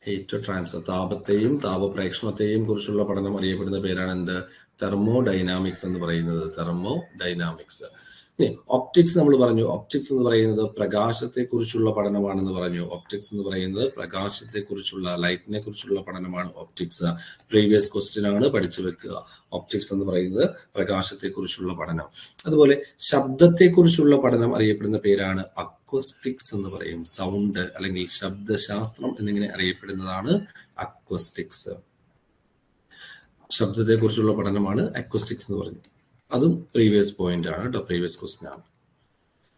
ഹീറ്റ് ട്രാൻസ്ഫർ. താപത്തെയും താപപ്രേക്ഷണത്തെയും കുറിച്ചുള്ള പഠനം അറിയപ്പെടുന്ന പേരാണ് എന്ത് തെർമോഡൈനാമിക്സ് എന്ന് പറയുന്നത്. തെർമോഡൈനാമിക്സ്. ഒപ്റ്റിക്സ് നമ്മൾ പറഞ്ഞു. ഒപ്റ്റിക്സ് എന്ന് പറയുന്നത് പ്രകാശത്തെ കുറിച്ചുള്ള പഠനമാണെന്ന് പറഞ്ഞു. ഒപ്റ്റിക്സ് എന്ന് പറയുന്നത് പ്രകാശത്തെ കുറിച്ചുള്ള ലൈറ്റിനെ കുറിച്ചുള്ള പഠനമാണ് ഒപ്റ്റിക്സ്. പ്രീവിയസ് ക്വസ്റ്റ്യൻ ആണ്, പഠിച്ചു വെക്കുക. ഒപ്റ്റിക്സ് എന്ന് പറയുന്നത് പ്രകാശത്തെ കുറിച്ചുള്ള പഠനം. അതുപോലെ ശബ്ദത്തെ കുറിച്ചുള്ള പഠനം അറിയപ്പെടുന്ന പേരാണ് അക്വസ്റ്റിക്സ് എന്ന് പറയും. സൗണ്ട് അല്ലെങ്കിൽ ശബ്ദശാസ്ത്രം എന്നിങ്ങനെ അറിയപ്പെടുന്നതാണ് അക്വസ്റ്റിക്സ്. ശബ്ദത്തെ കുറിച്ചുള്ള പഠനമാണ് അക്വസ്റ്റിക്സ് എന്ന് പറയുന്നത്. അതും പ്രീവിയസ് പോയിന്റ് ആണ് കേട്ടോ, പ്രീവിയസ് ക്വസ്റ്റ്യൻ ആണ്.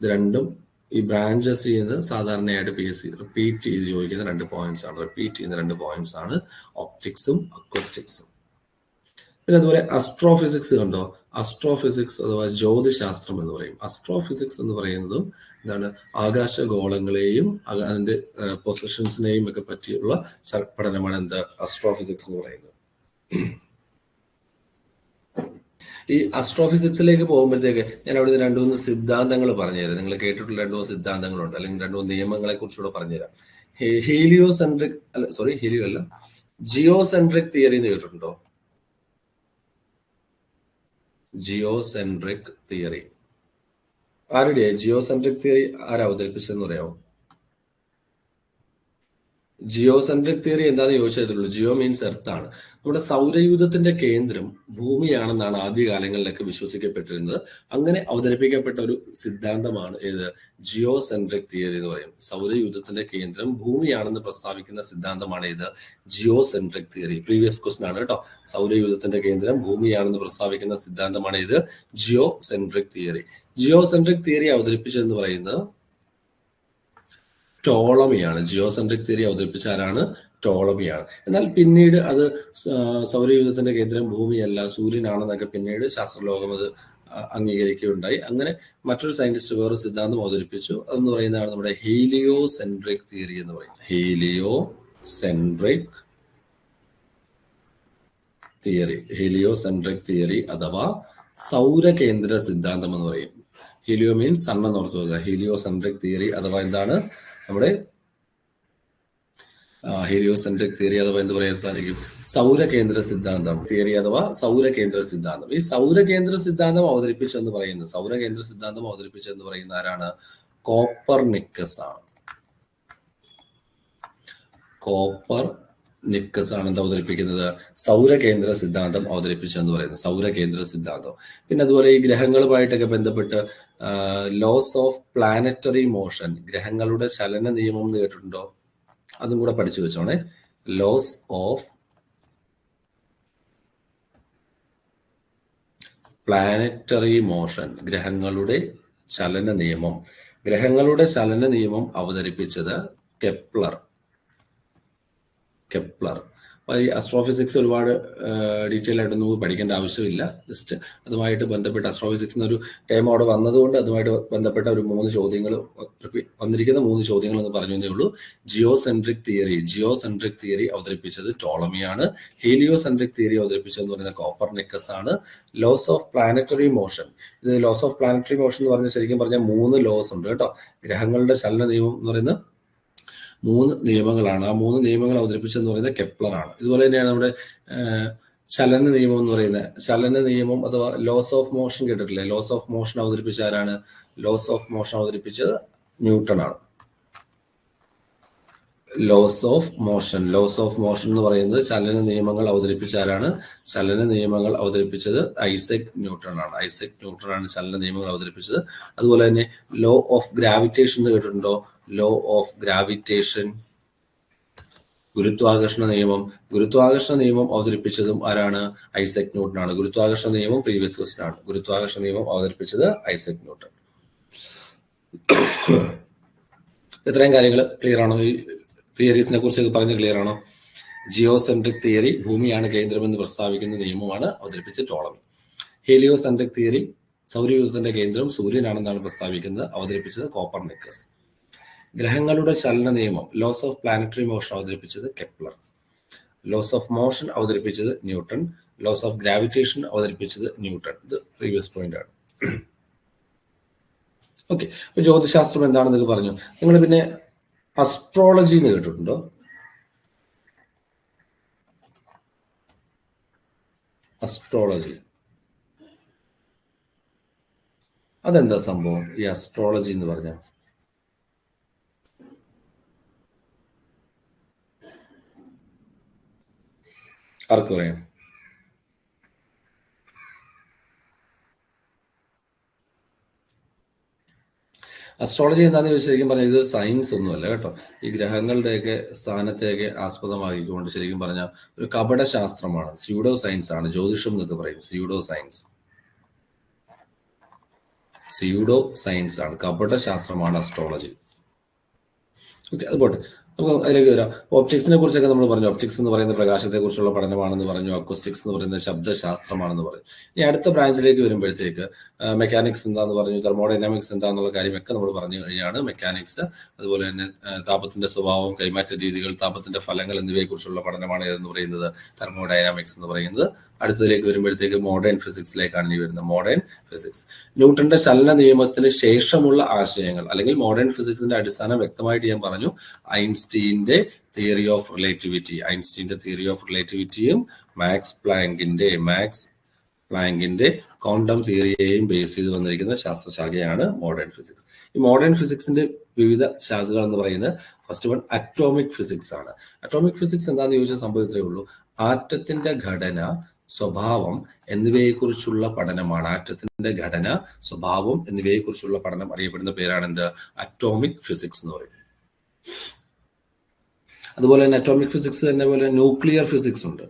ഇത് രണ്ടും ഈ ബ്രാഞ്ചസ് ചെയ്യുന്നത് സാധാരണയായിട്ട് PSC റിപ്പീറ്റ് ചെയ്ത് ചോദിക്കുന്ന രണ്ട് പോയിന്റ്സ് ആണ് ഒപ്റ്റിക്സും അക്വസ്റ്റിക്സും. പിന്നെ അതുപോലെ അസ്ട്രോഫിസിക്സ് കണ്ടോ. അസ്ട്രോഫിസിക്സ് അഥവാ ജ്യോതിശാസ്ത്രം എന്ന് പറയും. അസ്ട്രോഫിസിക്സ് എന്ന് പറയുന്നതും എന്താണ് ആകാശഗോളങ്ങളെയും അതിന്റെ പൊസിഷൻസിനെയും ഒക്കെ പറ്റിയുള്ള പഠനമാണ് എന്ത് അസ്ട്രോഫിസിക്സ് എന്ന് പറയുന്നത്. ഈ അസ്ട്രോഫിസിക്സിലേക്ക് പോകുമ്പോഴത്തേക്ക് ഞാൻ അവിടെ രണ്ടു മൂന്ന് സിദ്ധാന്തങ്ങൾ പറഞ്ഞുതരാം. നിങ്ങൾ കേട്ടിട്ടുള്ള രണ്ടു മൂന്ന് സിദ്ധാന്തങ്ങളുണ്ട്, അല്ലെങ്കിൽ രണ്ടു മൂന്ന് നിയമങ്ങളെ കുറിച്ചുകൂടെ പറഞ്ഞുതരാം. ജിയോസെൻട്രിക് തിയറി എന്ന് കേട്ടിട്ടുണ്ടോ? ജിയോസെൻട്രിക് തിയറി ആരുടെ? ജിയോസെൻട്രിക് തിയറി ആരാ അവതരിപ്പിച്ചതെന്ന് പറയാമോ? ജിയോസെൻട്രിക് തിയറി എന്താണെന്ന് ചോദിച്ചതുള്ളൂ. ജിയോ മീൻസ് എർത്ത് ആണ്. നമ്മുടെ സൗരയൂഥത്തിന്റെ കേന്ദ്രം ഭൂമിയാണെന്നാണ് ആദ്യകാലങ്ങളിലൊക്കെ വിശ്വസിക്കപ്പെട്ടിരുന്നത്. അങ്ങനെ അവതരിപ്പിക്കപ്പെട്ട ഒരു സിദ്ധാന്തമാണ് ഏത് ജിയോസെൻട്രിക് തിയറി എന്ന് പറയും. സൗരയൂഥത്തിന്റെ കേന്ദ്രം ഭൂമിയാണെന്ന് പ്രസ്താവിക്കുന്ന സിദ്ധാന്തമാണ് ഏത് ജിയോസെൻട്രിക് തിയറി. പ്രീവിയസ് ക്വസ്റ്റൻ ആണ് കേട്ടോ. സൗരയൂഥത്തിന്റെ കേന്ദ്രം ഭൂമിയാണെന്ന് പ്രസ്താവിക്കുന്ന സിദ്ധാന്തമാണ് ഏത് ജിയോസെൻട്രിക് തിയറി. ജിയോസെൻട്രിക് തിയറി അവതരിപ്പിച്ചതെന്ന് പറയുന്നത് ടോളമിയാണ്. ജിയോസെൻട്രിക് തിയറി അവതരിപ്പിച്ച ആരാണ്? ടോളമിയാണ്. എന്നാൽ പിന്നീട് അത് സൗരയൂഥത്തിന്റെ കേന്ദ്രം ഭൂമിയല്ല സൂര്യനാണെന്നൊക്കെ പിന്നീട് ശാസ്ത്രലോകം അത് അംഗീകരിക്കുകയുണ്ടായി. അങ്ങനെ മറ്റൊരു സയന്റിസ്റ്റ് വേറെ സിദ്ധാന്തം അവതരിപ്പിച്ചു. അതെന്ന് പറയുന്നതാണ് നമ്മുടെ ഹീലിയോസെൻട്രിക് തിയറി എന്ന് പറയും. ഹീലിയോസെൻട്രിക് തിയറി അഥവാ സൗരകേന്ദ്ര സിദ്ധാന്തം എന്ന് പറയും. ഹീലിയോ മീൻസ് സൺ എന്ന് ഓർത്തു വെക്കുക. ഹീലിയോസെൻട്രിക് തിയറി അഥവാ എന്താണ് നമ്മുടെ ഹീലിയോസെൻട്രിക് തിയറി അഥവാ എന്ത് പറയാൻ സാധിക്കും? സൗരകേന്ദ്ര സിദ്ധാന്തം തിയറി അഥവാ സൗരകേന്ദ്ര സിദ്ധാന്തം. ഈ സൗരകേന്ദ്ര സിദ്ധാന്തം അവതരിപ്പിച്ചെന്ന് പറയുന്ന ആരാണ്? കോപ്പർനിക്കസ് ആണ്. കോപ്പർനിക്കസ് ആണ് എന്താ അവതരിപ്പിക്കുന്നത്? സൗരകേന്ദ്ര സിദ്ധാന്തം അവതരിപ്പിച്ചെന്ന് പറയുന്നത് സൗരകേന്ദ്ര സിദ്ധാന്തം. പിന്നെ അതുപോലെ ഈ ഗ്രഹങ്ങളുമായിട്ടൊക്കെ ബന്ധപ്പെട്ട് ലോസ് ഓഫ് പ്ലാനറ്ററി മോഷൻ, ഗ്രഹങ്ങളുടെ ചലന നിയമം എന്ന് കേട്ടിട്ടുണ്ടോ? അതും കൂടെ പഠിച്ചു വെച്ചോണേ. ലോസ് ഓഫ് പ്ലാനറ്ററി മോഷൻ, ഗ്രഹങ്ങളുടെ ചലന നിയമം. ഗ്രഹങ്ങളുടെ ചലന നിയമം അവതരിപ്പിച്ചത് കെപ്ലർ. ഈ അസ്ട്രോഫിസിക്സ് ഒരുപാട് ഡീറ്റെയിൽ ആയിട്ടൊന്നും പഠിക്കേണ്ട ആവശ്യമില്ല. ജസ്റ്റ് അതുമായിട്ട് ബന്ധപ്പെട്ട അസ്ട്രോഫിസിക്സ് എന്നൊരു ടൈം അവിടെ വന്നതുകൊണ്ട് അതുമായിട്ട് ബന്ധപ്പെട്ട ഒരു 3 ചോദ്യങ്ങൾ വന്നിരിക്കുന്ന 3 ചോദ്യങ്ങൾ എന്ന് പറഞ്ഞേ ഉള്ളൂ. ജിയോസെൻട്രിക് തിയറി അവതരിപ്പിച്ചത് ടോളമിയാണ്. ഹീലിയോസെൻട്രിക് തിയറി അവതരിപ്പിച്ചതെന്ന് പറയുന്നത് കോപ്പർനിക്കസ് ആണ്. ലോസ് ഓഫ് പ്ലാനറ്ററി മോഷൻ, ഇത് ലോസ് ഓഫ് പ്ലാനറ്ററി മോഷൻ എന്ന് പറഞ്ഞാൽ ശരിക്കും പറഞ്ഞാൽ 3 ലോസ് ഉണ്ട് കേട്ടോ. ഗ്രഹങ്ങളുടെ ചലന നിയമം എന്ന് പറയുന്നത് 3 നിയമങ്ങളാണ്. ആ 3 നിയമങ്ങൾ അവതരിപ്പിച്ചതെന്ന് പറയുന്നത് കെപ്ലർ ആണ്. ഇതുപോലെ തന്നെയാണ് നമ്മുടെ ചലന നിയമം എന്ന് പറയുന്നത്. ചലന നിയമം അഥവാ ലോസ് ഓഫ് മോഷൻ കേട്ടിട്ടില്ലേ? ലോസ് ഓഫ് മോഷൻ അവതരിപ്പിച്ച ആരാണ്? ലോസ് ഓഫ് മോഷൻ അവതരിപ്പിച്ചത് ന്യൂട്ടൺ ആണ്. ലോസ് ഓഫ് മോഷൻ എന്ന് പറയുന്നത് ചലന നിയമങ്ങൾ അവതരിപ്പിച്ച ആരാണ്? ചലന നിയമങ്ങൾ അവതരിപ്പിച്ചത് ഐസക് ന്യൂട്ടൺ ആണ് ചലന നിയമങ്ങൾ അവതരിപ്പിച്ചത്. അതുപോലെ തന്നെ ലോ ഓഫ് ഗ്രാവിറ്റേഷൻ എന്ന് കേട്ടിട്ടുണ്ടോ? ലോ ഓഫ് ഗ്രാവിറ്റേഷൻ, ഗുരുത്വാകർഷണ നിയമം അവതരിപ്പിച്ചതും ആരാണ്? ഐസക് ന്യൂട്ടൺ ആണ്. ഗുരുത്വാകർഷണ നിയമം പ്രീവിയസ് ക്വസ്റ്റൻ ആണ്. ഗുരുത്വാകർഷണ നിയമം അവതരിപ്പിച്ചത് ഐസക് ന്യൂട്ടൺ. ഇത്രയും കാര്യങ്ങൾ ക്ലിയർ ആണോ? ഈ തിയറീസിനെ കുറിച്ച് പറഞ്ഞ് ക്ലിയർ ആണോ? ജിയോസെൻട്രിക് തിയറി, ഭൂമിയാണ് കേന്ദ്രമെന്ന് പ്രസ്താവിക്കുന്ന നിയമമാണ് അവതരിപ്പിച്ച ടോളമി. ഹീലിയോസെൻട്രിക് തിയറി, സൗരയൂഥത്തിന്റെ കേന്ദ്രം സൂര്യനാണെന്നാണ് പ്രസ്താവിക്കുന്നത്, അവതരിപ്പിച്ചത് കോപ്പർനിക്കസ്. ഗ്രഹങ്ങളുടെ ചലന നിയമം, ലോസ് ഓഫ് പ്ലാനറ്ററി മോഷൻ അവതരിപ്പിച്ചത് കെപ്ലർ. ലോസ് ഓഫ് മോഷൻ അവതരിപ്പിച്ചത് ന്യൂട്ടൺ. ലോസ് ഓഫ് ഗ്രാവിറ്റേഷൻ അവതരിപ്പിച്ചത് ന്യൂട്ടൺ. ഇത് പ്രീവിയസ് പോയിന്റ് ആണ്. ഓക്കെ, അപ്പൊ ജ്യോതിശാസ്ത്രം എന്താണെന്നൊക്കെ പറഞ്ഞു. നിങ്ങൾ പിന്നെ അസ്ട്രോളജി എന്ന് കേട്ടിട്ടുണ്ടോ? അസ്ട്രോളജി അതെന്താ സംഭവം? ഈ അസ്ട്രോളജി എന്ന് പറഞ്ഞാൽ ആർക്ക് പറയാം? അസ്ട്രോളജി എന്താണെന്ന് ചോദിച്ചാൽ ശരിക്കും പറഞ്ഞാൽ ഇത് സയൻസ് ഒന്നുമല്ല കേട്ടോ. ഈ ഗ്രഹങ്ങളുടെയൊക്കെ സ്ഥാനത്തെയൊക്കെ ആസ്പദമാക്കിക്കൊണ്ട് ശരിക്കും പറഞ്ഞാൽ ഒരു കപട ശാസ്ത്രമാണ്, സ്യൂഡോ സയൻസ് ആണ്. ജ്യോതിഷം എന്നൊക്കെ പറയും സ്യൂഡോ സയൻസ് ആണ്, കപട ശാസ്ത്രമാണ് അസ്ട്രോളജി. ഓക്കെ, അത് പോട്ടെ, നമുക്ക് അതിലേക്ക് വരാം. ഒപ്റ്റിക്സിനെ കുറിച്ചൊക്കെ നമ്മൾ പറഞ്ഞു. ഒപ്റ്റിക്സ് എന്ന് പറയുന്ന പ്രകാശത്തെ കുറിച്ചുള്ള പഠനമാണെന്ന് പറഞ്ഞു. അക്വസ്റ്റിക്സ് എന്ന് പറയുന്നത് ശബ്ദശാസ്ത്രമാണെന്ന് പറഞ്ഞു. ഇനി അടുത്ത ബ്രാഞ്ചിലേക്ക് വരുമ്പോഴത്തേക്ക് മെക്കാനിക്സ് എന്താന്ന് പറഞ്ഞു, തെർമോഡൈനാമിക്സ് എന്താന്നുള്ള കാര്യമൊക്കെ നമ്മൾ പറഞ്ഞു കഴിഞ്ഞാണ്. മെക്കാനിക്സ്, അതുപോലെ തന്നെ താപത്തിന്റെ സ്വഭാവം, കൈമാറ്റ രീതികൾ, താപത്തിന്റെ ഫലങ്ങൾ എന്നിവയെ കുറിച്ചുള്ള പഠനമാണ് എന്ന് പറയുന്നത് തെർമോഡൈനാമിക്സ് എന്ന് പറയുന്നത്. അടുത്തതിലേക്ക് വരുമ്പോഴത്തേക്ക് മോഡേൺ ഫിസിക്സിലേക്കാണ് ഇനി വരുന്നത്. മോഡേൺ ഫിസിക്സ് ന്യൂട്ടന്റെ ചലന നിയമത്തിന് ശേഷമുള്ള ആശയങ്ങൾ, അല്ലെങ്കിൽ മോഡേൺ ഫിസിക്സിന്റെ അടിസ്ഥാനം വ്യക്തമായിട്ട് ഞാൻ പറഞ്ഞു. ഐൻസ്റ്റീന്റെ തിയറി ഓഫ് റിലേറ്റിവിറ്റിയും മാക്സ് പ്ലാങ്കിന്റെ ക്വാണ്ടം തിയറിയെയും ബേസ് ചെയ്ത് വന്നിരിക്കുന്ന ശാസ്ത്രശാഖയാണ് മോഡേൺ ഫിസിക്സ്. ഈ മോഡേൺ ഫിസിക്സിന്റെ വിവിധ ശാഖകൾ എന്ന് പറയുന്നത് ഫസ്റ്റ് വൺ അറ്റോമിക് ഫിസിക്സ് ആണ്. അറ്റോമിക് ഫിസിക്സ് എന്താണെന്ന് ചോദിച്ചാൽ സംഭവം ഇത്രയേ ഉള്ളൂ. ആറ്റത്തിന്റെ ഘടന, സ്വഭാവം എന്നിവയെക്കുറിച്ചുള്ള പഠനമാണ്. ആറ്റത്തിന്റെ ഘടന, സ്വഭാവം എന്നിവയെക്കുറിച്ചുള്ള പഠനം അറിയപ്പെടുന്ന പേരാണ് എന്ത്? അറ്റോമിക് ഫിസിക്സ് എന്ന് പറയും. അതുപോലെ തന്നെ അറ്റോമിക് ഫിസിക്സ് തന്നെ പോലെ ന്യൂക്ലിയർ ഫിസിക്സ് ഉണ്ട്.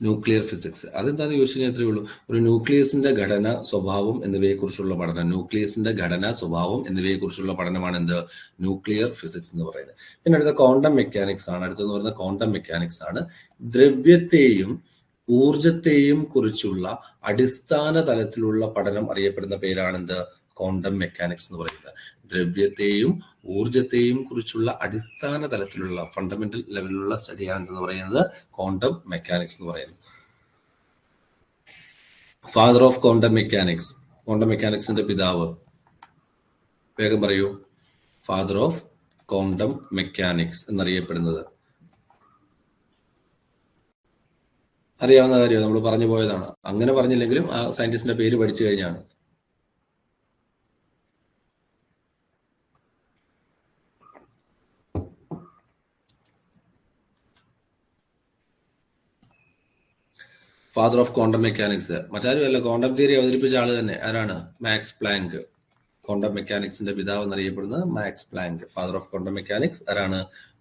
ന്യൂക്ലിയർ ഫിസിക്സ് അതെന്താണെന്ന് ചോദിച്ചു കഴിഞ്ഞാൽ ഇത്രയേ ഉള്ളൂ. ഒരു ന്യൂക്ലിയസിന്റെ ഘടന, സ്വഭാവം എന്നിവയെക്കുറിച്ചുള്ള പഠനം. ന്യൂക്ലിയസിന്റെ ഘടന, സ്വഭാവം എന്നിവയെക്കുറിച്ചുള്ള പഠനമാണ് എന്ത്? ന്യൂക്ലിയർ ഫിസിക്സ് എന്ന് പറയുന്നത്. പിന്നെ അടുത്ത ക്വാണ്ടം മെക്കാനിക്സ് ആണ്. അടുത്തെന്ന് പറയുന്നത് ക്വാണ്ടം മെക്കാനിക്സ് ആണ്. ദ്രവ്യത്തെയും ഊർജത്തെയും കുറിച്ചുള്ള അടിസ്ഥാന തലത്തിലുള്ള പഠനം അറിയപ്പെടുന്ന പേരാണ് എന്ത്? ക്വാണ്ടം മെക്കാനിക്സ് എന്ന് പറയുന്നത്. ദ്രവ്യത്തെയും ഊർജത്തെയും കുറിച്ചുള്ള അടിസ്ഥാന തലത്തിലുള്ള ഫണ്ടമെന്റൽ ലെവലിലുള്ള സ്റ്റഡിയാണ് എന്ന് പറയുന്നത് ക്വാണ്ടം മെക്കാനിക്സ് എന്ന് പറയുന്നത്. Father of quantum mechanics, quantum മെക്കാനിക്സിന്റെ പിതാവ്, വേഗം പറയൂ. ഫാദർ ഓഫ് ക്വാണ്ടം മെക്കാനിക്സ് എന്നറിയപ്പെടുന്നത് അറിയാവുന്ന കാര്യമാണ്, നമ്മൾ പറഞ്ഞു പോയതാണ്. അങ്ങനെ പറഞ്ഞില്ലെങ്കിലും ആ സയന്റിസ്റ്റിന്റെ പേര് പഠിച്ചു കഴിഞ്ഞാണ്. ഫാദർ ഓഫ് ക്വാണ്ടം മെക്കാനിക്സ് മറ്റാരുമല്ല, ക്വാണ്ടം തിയറി അവതരിപ്പിച്ച ആള് തന്നെ. ആരാണ്? Max Planck. ക്വാണ്ടം മെക്കാനിക്സിന്റെ പിതാവ് എന്നറിയപ്പെടുന്നത് Max Planck. Father of quantum mechanics ആരാണ്?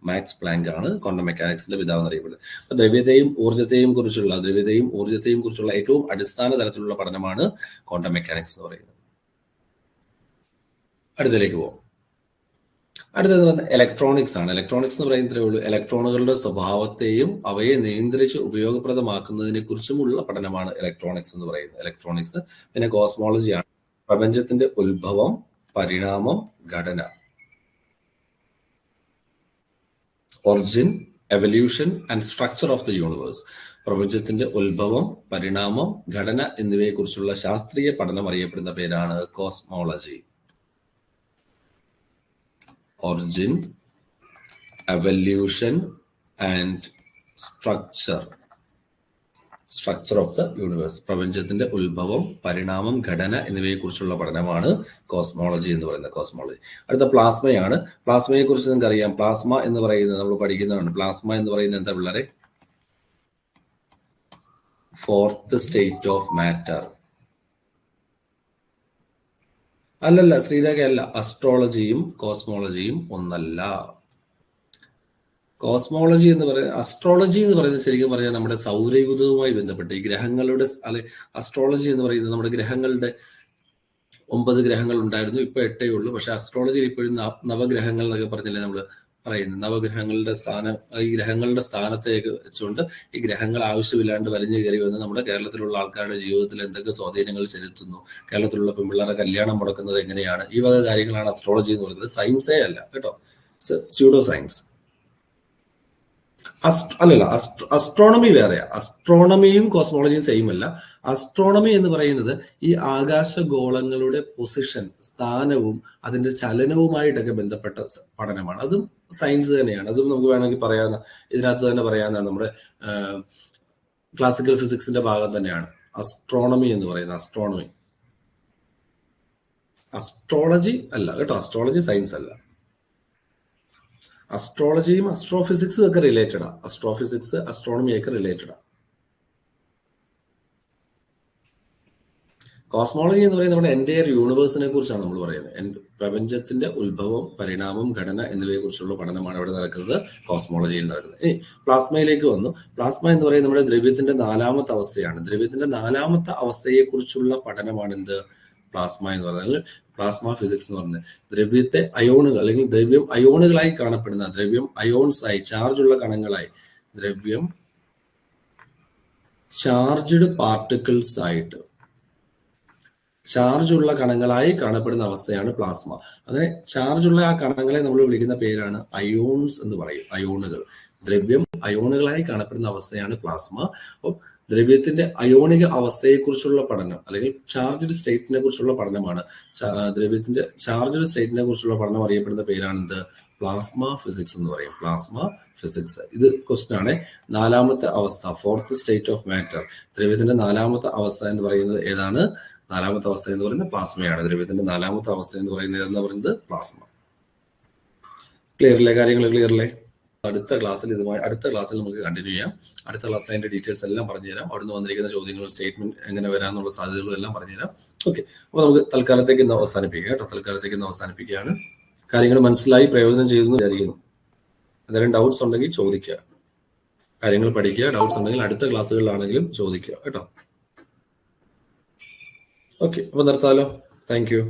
മാക്സ് പ്ലാങ്ക് ആണ് ക്വാണ്ടം മെക്കാനിക്സിന്റെ പിതാവ് എന്നറിയപ്പെടുന്നത്. അപ്പൊ ദ്രവ്യത്തെയും ഊർജ്ജത്തെയും കുറിച്ചുള്ള ഏറ്റവും അടിസ്ഥാന തലത്തിലുള്ള പഠനമാണ് ക്വാണ്ടം മെക്കാനിക്സ് എന്ന് പറയുന്നത്. അടുത്തതിലേക്ക് പോകാം. അടുത്തത് ഇലക്ട്രോണിക്സ് ആണ്. ഇലക്ട്രോണിക്സ് എന്ന് പറയുന്നതേ ഉള്ളൂ ഇലക്ട്രോണുകളുടെ സ്വഭാവത്തെയും അവയെ നിയന്ത്രിച്ച് ഉപയോഗപ്രദമാക്കുന്നതിനെ കുറിച്ചുമുള്ള പഠനമാണ് ഇലക്ട്രോണിക്സ് എന്ന് പറയുന്നത്. ഇലക്ട്രോണിക്സ്. പിന്നെ കോസ്മോളജിയാണ്. പ്രപഞ്ചത്തിന്റെ ഉത്ഭവം, പരിണാമം, ഘടന. Origin, evolution and structure of the universe. പ്രപഞ്ചത്തിന്റെ ഉത്ഭവം, പരിണാമം, ഘടന എന്നിവയെ കുറിച്ചുള്ള ശാസ്ത്രീയ പഠനം അറിയപ്പെടുന്ന പേരാണ് cosmology. Origin, evolution and structure of the universe. പ്രപഞ്ചത്തിന്റെ ഉത്ഭവം, പരിണാമം, ഘടന എന്നിവയെ കുറിച്ചുള്ള പഠനമാണ് കോസ്മോളജി എന്ന് പറയുന്നത്. കോസ്മോളജി. അടുത്ത പ്ലാസ്മയാണ്. പ്ലാസ്മയെ കുറിച്ച് നിങ്ങൾക്ക് അറിയാം. പ്ലാസ്മ എന്ന് പറയുന്നത് നമ്മൾ പഠിക്കുന്നതാണ്. പ്ലാസ്മ എന്ന് പറയുന്നത് എന്താ പിള്ളേരെ? Fourth state of matter. അല്ലല്ല ശ്രീരേഖ അല്ല. അസ്ട്രോളജിയും കോസ്മോളജിയും ഒന്നല്ല. കോസ്മോളജി എന്ന് പറയുന്നത്, അസ്ട്രോളജി എന്ന് പറയുന്നത് ശരിക്കും പറഞ്ഞാൽ നമ്മുടെ സൗരയൂഥവുമായി ബന്ധപ്പെട്ട് ഈ ഗ്രഹങ്ങളുടെ അസ്ട്രോളജി എന്ന് പറയുന്നത് നമ്മുടെ ഗ്രഹങ്ങളുടെ 9 ഗ്രഹങ്ങൾ ഉണ്ടായിരുന്നു, ഇപ്പൊ 8 ഉള്ളൂ. പക്ഷെ അസ്ട്രോളജിയിൽ ഇപ്പോഴും നവഗ്രഹങ്ങൾ എന്നൊക്കെ പറഞ്ഞല്ലേ നമ്മൾ പറയുന്നത്. നവഗ്രഹങ്ങളുടെ ഈ ഗ്രഹങ്ങളുടെ സ്ഥാനത്തേക്ക് വെച്ചുകൊണ്ട് ഈ ഗ്രഹങ്ങൾ ആവശ്യമില്ലാണ്ട് വലിഞ്ഞു കയറി വന്ന് നമ്മുടെ കേരളത്തിലുള്ള ആൾക്കാരുടെ ജീവിതത്തിൽ എന്തൊക്കെ സ്വാധീനങ്ങൾ ചെലുത്തുന്നു, കേരളത്തിലുള്ള പെൺപിള്ളേരെ കല്യാണം മുടക്കുന്നത് എങ്ങനെയാണ്, ഈ വക കാര്യങ്ങളാണ് അസ്ട്രോളജി എന്ന് പറയുന്നത്. സയൻസേ അല്ല കേട്ടോ, സ്യൂഡോ സയൻസ്. അസ്ട്രോണമി വേറെയാ. അസ്ട്രോണമിയും കോസ്മോളജിയും സെയിം അല്ല. അസ്ട്രോണമി എന്ന് പറയുന്നത് ഈ ആകാശഗോളങ്ങളുടെ പൊസിഷൻ, സ്ഥാനവും അതിന്റെ ചലനവുമായിട്ടൊക്കെ ബന്ധപ്പെട്ട പഠനമാണ്. അതും സയൻസ് തന്നെയാണ്. അതും നമുക്ക് വേണമെങ്കിൽ പറയാവുന്ന, ഇതിനകത്ത് തന്നെ പറയാവുന്നതാണ്. നമ്മുടെ ക്ലാസിക്കൽ ഫിസിക്സിന്റെ ഭാഗം തന്നെയാണ് അസ്ട്രോണമി എന്ന് പറയുന്നത്. അസ്ട്രോളജി അല്ല കേട്ടോ, അസ്ട്രോളജി സയൻസ് അല്ല. അസ്ട്രോളജിയും അസ്ട്രോഫിസിക്സും ഒക്കെ റിലേറ്റഡാ. അസ്ട്രോഫിസിക്സ് അസ്ട്രോണമി ഒക്കെ റിലേറ്റഡാ. കോസ്മോളജി എന്ന് പറയുന്നത് നമ്മുടെ എൻറ്റയർ യൂണിവേഴ്സിനെ കുറിച്ചാണ് നമ്മൾ പറയുന്നത്. പ്രപഞ്ചത്തിന്റെ ഉത്ഭവം, പരിണാമം, ഘടന എന്നിവയെ കുറിച്ചുള്ള പഠനമാണ് ഇവിടെ നടക്കുന്നത്, കോസ്മോളജിയിൽ നടക്കുന്നത്. ഇനി പ്ലാസ്മയിലേക്ക് വന്നു. പ്ലാസ്മ എന്ന് പറയുന്നത് നമ്മുടെ ദ്രവ്യത്തിന്റെ 4ാമത്തെ അവസ്ഥയാണ്. ദ്രവ്യത്തിന്റെ 4ാമത്തെ അവസ്ഥയെ കുറിച്ചുള്ള പഠനമാണ് എന്ത്? പ്ലാസ്മ എന്ന് പറയുന്നത്. പ്ലാസ്മ ഫിസിക്സ് എന്ന് പറയുന്നത് ദ്രവ്യത്തെ അയോണുകൾ അല്ലെങ്കിൽ ദ്രവ്യം അയോണുകളായി കാണപ്പെടുന്ന, ദ്രവ്യം അയോൺസായി, ചാർജുള്ള കണങ്ങളായി, ദ്രവ്യം ചാർജ്ഡ് പാർട്ടിക്കിൾസ് ആയിട്ട്, ചാർജുള്ള കണങ്ങളായി കാണപ്പെടുന്ന അവസ്ഥയാണ് പ്ലാസ്മ. അങ്ങനെ ചാർജുള്ള ആ കണങ്ങളെ നമ്മൾ വിളിക്കുന്ന പേരാണ് അയോൺസ് എന്ന് പറയും. അയോണുകൾ. ദ്രവ്യം അയോണുകളായി കാണപ്പെടുന്ന അവസ്ഥയാണ് പ്ലാസ്മ. അപ്പോൾ ദ്രവ്യത്തിന്റെ അയോണിക അവസ്ഥയെക്കുറിച്ചുള്ള പഠനം അല്ലെങ്കിൽ ചാർജ്ഡ് സ്റ്റേറ്റിനെ കുറിച്ചുള്ള പഠനമാണ്. ദ്രവ്യത്തിന്റെ ചാർജ്ഡ് സ്റ്റേറ്റിനെ കുറിച്ചുള്ള പഠനം അറിയപ്പെടുന്ന പേരാണെന്ത്? പ്ലാസ്മ ഫിസിക്സ് എന്ന് പറയും. Plasma physics. ഇത് ക്വസ്റ്റ്യൻ ആണ്. 4ാമത്തെ അവസ്ഥ, ഫോർത്ത് സ്റ്റേറ്റ് ഓഫ് മാറ്റർ. ദ്രവ്യത്തിന്റെ 4ാമത്തെ അവസ്ഥ എന്ന് പറയുന്നത് ഏതാണ്? 4ാമത്തെ അവസ്ഥ എന്ന് പറയുന്നത് പ്ലാസ്മയാണ്. ദ്രവ്യത്തിന്റെ 4ാമത്തെ അവസ്ഥ എന്ന് പറയുന്നത് ഏതെന്ന് പറയുന്നത് പ്ലാസ്മ. ക്ലിയർ അല്ലേ? കാര്യങ്ങൾ ക്ലിയർ അല്ലേ? അടുത്ത ക്ലാസ്സിൽ നമുക്ക് കണ്ടിന്യൂ ചെയ്യാം. അടുത്ത ക്ലാസ്സിൽ അതിന്റെ ഡീറ്റെയിൽസ് എല്ലാം പറഞ്ഞുതരാം. അവിടുന്ന് വന്നിരിക്കുന്ന ചോദ്യങ്ങൾ, സ്റ്റേറ്റ്മെന്റ് എങ്ങനെ വരാനുള്ള സാധ്യതകളും എല്ലാം പറഞ്ഞുതരാം. ഓക്കെ, അപ്പൊ നമുക്ക് തൽക്കാലത്തേക്ക് ഇന്ന് അവസാനിപ്പിക്കാം കേട്ടോ. തൽക്കാലത്തേക്ക് ഇന്ന് അവസാനിപ്പിക്കുകയാണ്. കാര്യങ്ങൾ മനസ്സിലായി, പ്രയോജനം ചെയ്തെന്ന് വിചാരിക്കുന്നു. എന്തെങ്കിലും ഡൗട്ട്സ് ഉണ്ടെങ്കിൽ ചോദിക്കുക. കാര്യങ്ങൾ പഠിക്കുക. ഡൗട്ട്സ് ഉണ്ടെങ്കിൽ അടുത്ത ക്ലാസ്സുകളിലാണെങ്കിലും ചോദിക്കുക കേട്ടോ. ഓക്കെ, അപ്പൊ നിർത്താലോ. Thank you.